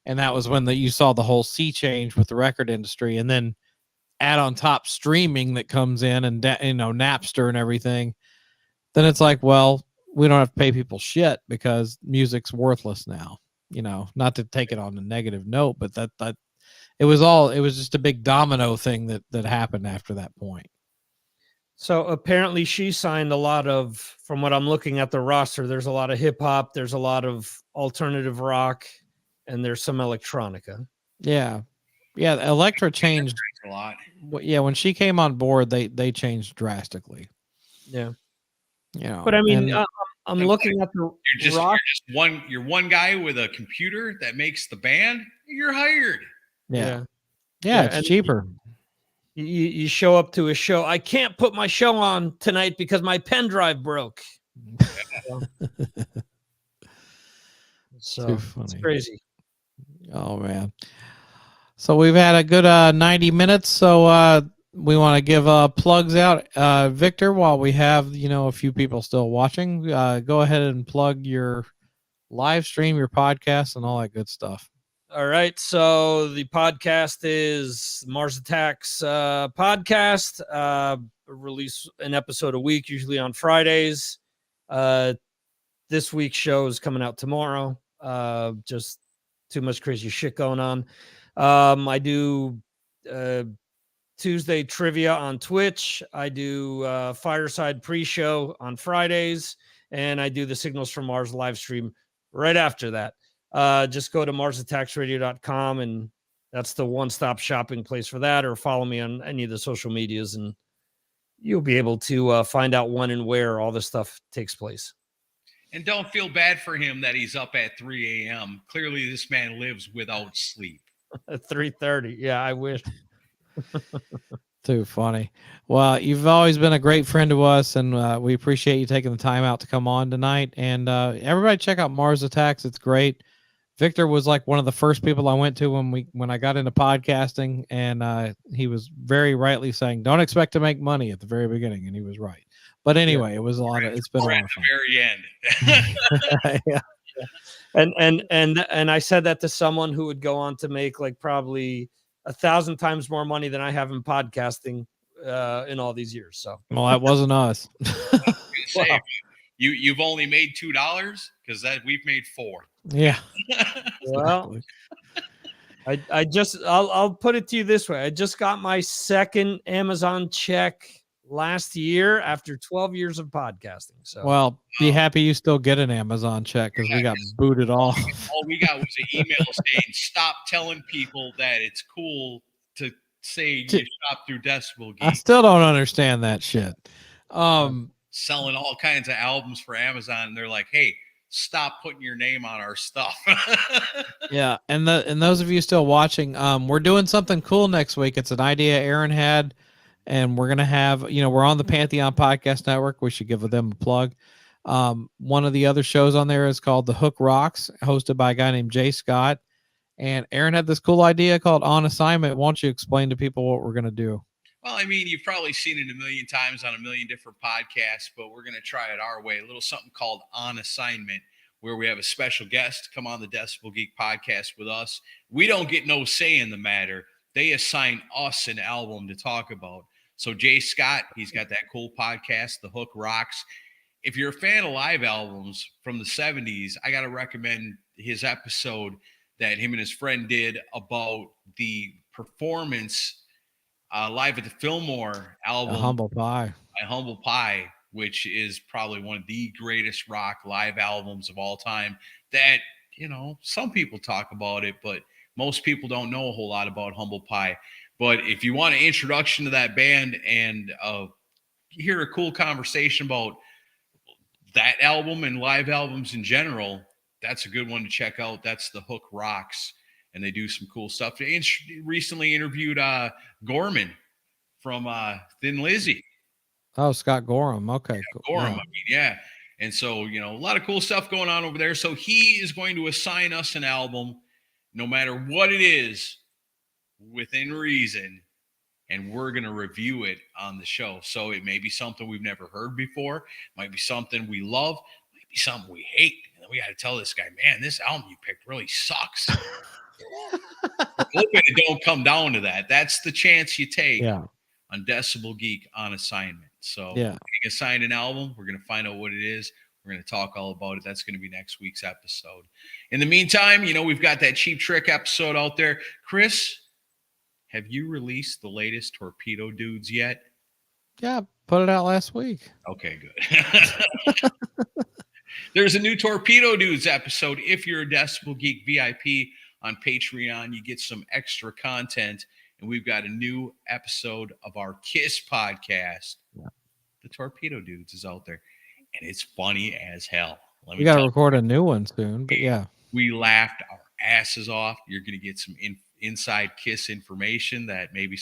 And that was when you saw the whole sea change with the record industry, and then add on top streaming that comes in, and you know, Napster and everything. Then it's like, well, we don't have to pay people shit because music's worthless now. You know, not to take it on a negative note, but that it was just a big domino thing that happened after that point. So apparently she signed a lot of, from what I'm looking at the roster, there's a lot of hip hop, there's a lot of alternative rock, and there's some electronica. Yeah. Yeah. Elektra changed a lot. Yeah. When she came on board, they changed drastically. Yeah. You know, but I mean, I'm looking at the you're one guy with a computer that makes the band. You're hired. Yeah. It's cheaper. You show up to a show. I can't put my show on tonight because my pen drive broke. So it's crazy. Oh man. So we've had a good 90 minutes. So we want to give plugs out. Victor, while we have, you know, a few people still watching, go ahead and plug your live stream, your podcast, and all that good stuff. All right. So the podcast is Mars Attacks podcast. Release an episode a week, usually on Fridays. This week's show is coming out tomorrow. Just too much crazy shit going on. I do Tuesday trivia on Twitch. I do Fireside pre-show on Fridays, and I do the Signals from Mars live stream right after that. Just go to MarsAttacksRadio.com, and that's the one-stop shopping place for that, or follow me on any of the social medias, and you'll be able to find out when and where all this stuff takes place. And don't feel bad for him that he's up at 3 a.m. Clearly, this man lives without sleep. At 3:30. Yeah, I wish. Too funny. Well, you've always been a great friend to us, and we appreciate you taking the time out to come on tonight. And everybody check out Mars Attacks. It's great. Victor was like one of the first people I went to when I got into podcasting, and he was very rightly saying, "Don't expect to make money at the very beginning," and he was right. But anyway, it was a lot of. It's been a lot of fun. At the very end. Yeah. And I said that to someone who would go on to make like probably 1,000 times more money than I have in podcasting in all these years. So, Well, that wasn't us. Say, you've only made $2 because that we've made $4. Yeah. well, I'll put it to you this way. I just got my second Amazon check last year after 12 years of podcasting. So, Well, be happy you still get an Amazon check because we got booted off. All we got was an email saying, "Stop telling people that it's cool to say you shop through Decibel I Geek." still don't understand that shit. Selling all kinds of albums for Amazon, and they're like, "Hey, stop putting your name on our stuff." Yeah, and those of you still watching, we're doing something cool next week. It's an idea Aaron had, and we're gonna have, we're on the Pantheon Podcast Network. We should give them a plug. One of the other shows on there is called The Hook Rocks, hosted by a guy named Jay Scott. And Aaron had this cool idea called On Assignment. Why don't you explain to people what we're gonna do? Well, I mean, you've probably seen it a million times on a million different podcasts, but we're going to try it our way. A little something called On Assignment, where we have a special guest come on the Decibel Geek podcast with us. We don't get no say in the matter. They assign us an album to talk about. So Jay Scott, he's got that cool podcast, The Hook Rocks. If you're a fan of live albums from the 70s, I got to recommend his episode that him and his friend did about the performance live at the Fillmore album, Humble Pie. by Humble Pie, which is probably one of the greatest rock live albums of all time. That, some people talk about it, but most people don't know a whole lot about Humble Pie. But if you want an introduction to that band and hear a cool conversation about that album and live albums in general, that's a good one to check out. That's The Hook Rocks. And they do some cool stuff. They recently interviewed Gorman from Thin Lizzy. Oh, Scott Gorham. Okay. Yeah, Cool. Gorham, Yeah. I mean, yeah. And so, a lot of cool stuff going on over there. So he is going to assign us an album, no matter what it is, within reason, and we're going to review it on the show. So it may be something we've never heard before, might be something we love, might be something we hate. And then we got to tell this guy, man, this album you picked really sucks. Hoping it don't come down to that. That's the chance you take on Decibel Geek On Assignment. So we're getting assigned an album. We're going to find out what it is. We're going to talk all about it. That's going to be next week's episode. In the meantime, we've got that Cheap Trick episode out there. Chris, have you released the latest Torpedo Dudes yet? Yeah, put it out last week. Okay, good. There's a new Torpedo Dudes episode. If you're a Decibel Geek VIP on Patreon, you get some extra content. And we've got a new episode of our KISS podcast. Yeah. The Torpedo Dudes is out there. And it's funny as hell. We got to record a new one soon, but yeah. We laughed our asses off. You're going to get some inside KISS information that maybe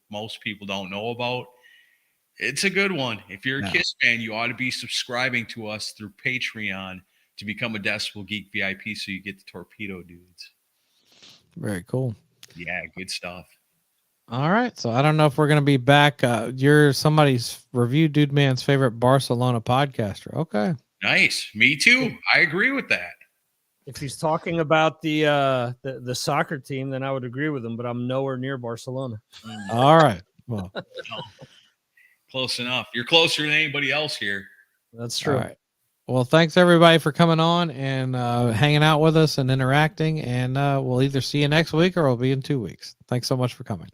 most people don't know about. It's a good one. If you're a KISS fan, you ought to be subscribing to us through Patreon to become a Decibel Geek VIP so you get the Torpedo Dudes. Very cool. Yeah, good stuff. All right. So I don't know if we're going to be back. You're somebody's review dude man's favorite Barcelona podcaster. Okay. Nice. Me too. I agree with that. If he's talking about the soccer team, then I would agree with him, but I'm nowhere near Barcelona. All right. Well, close enough. You're closer than anybody else here. That's true. All right. Well, thanks everybody for coming on and hanging out with us and interacting. And we'll either see you next week or we'll be in 2 weeks. Thanks so much for coming.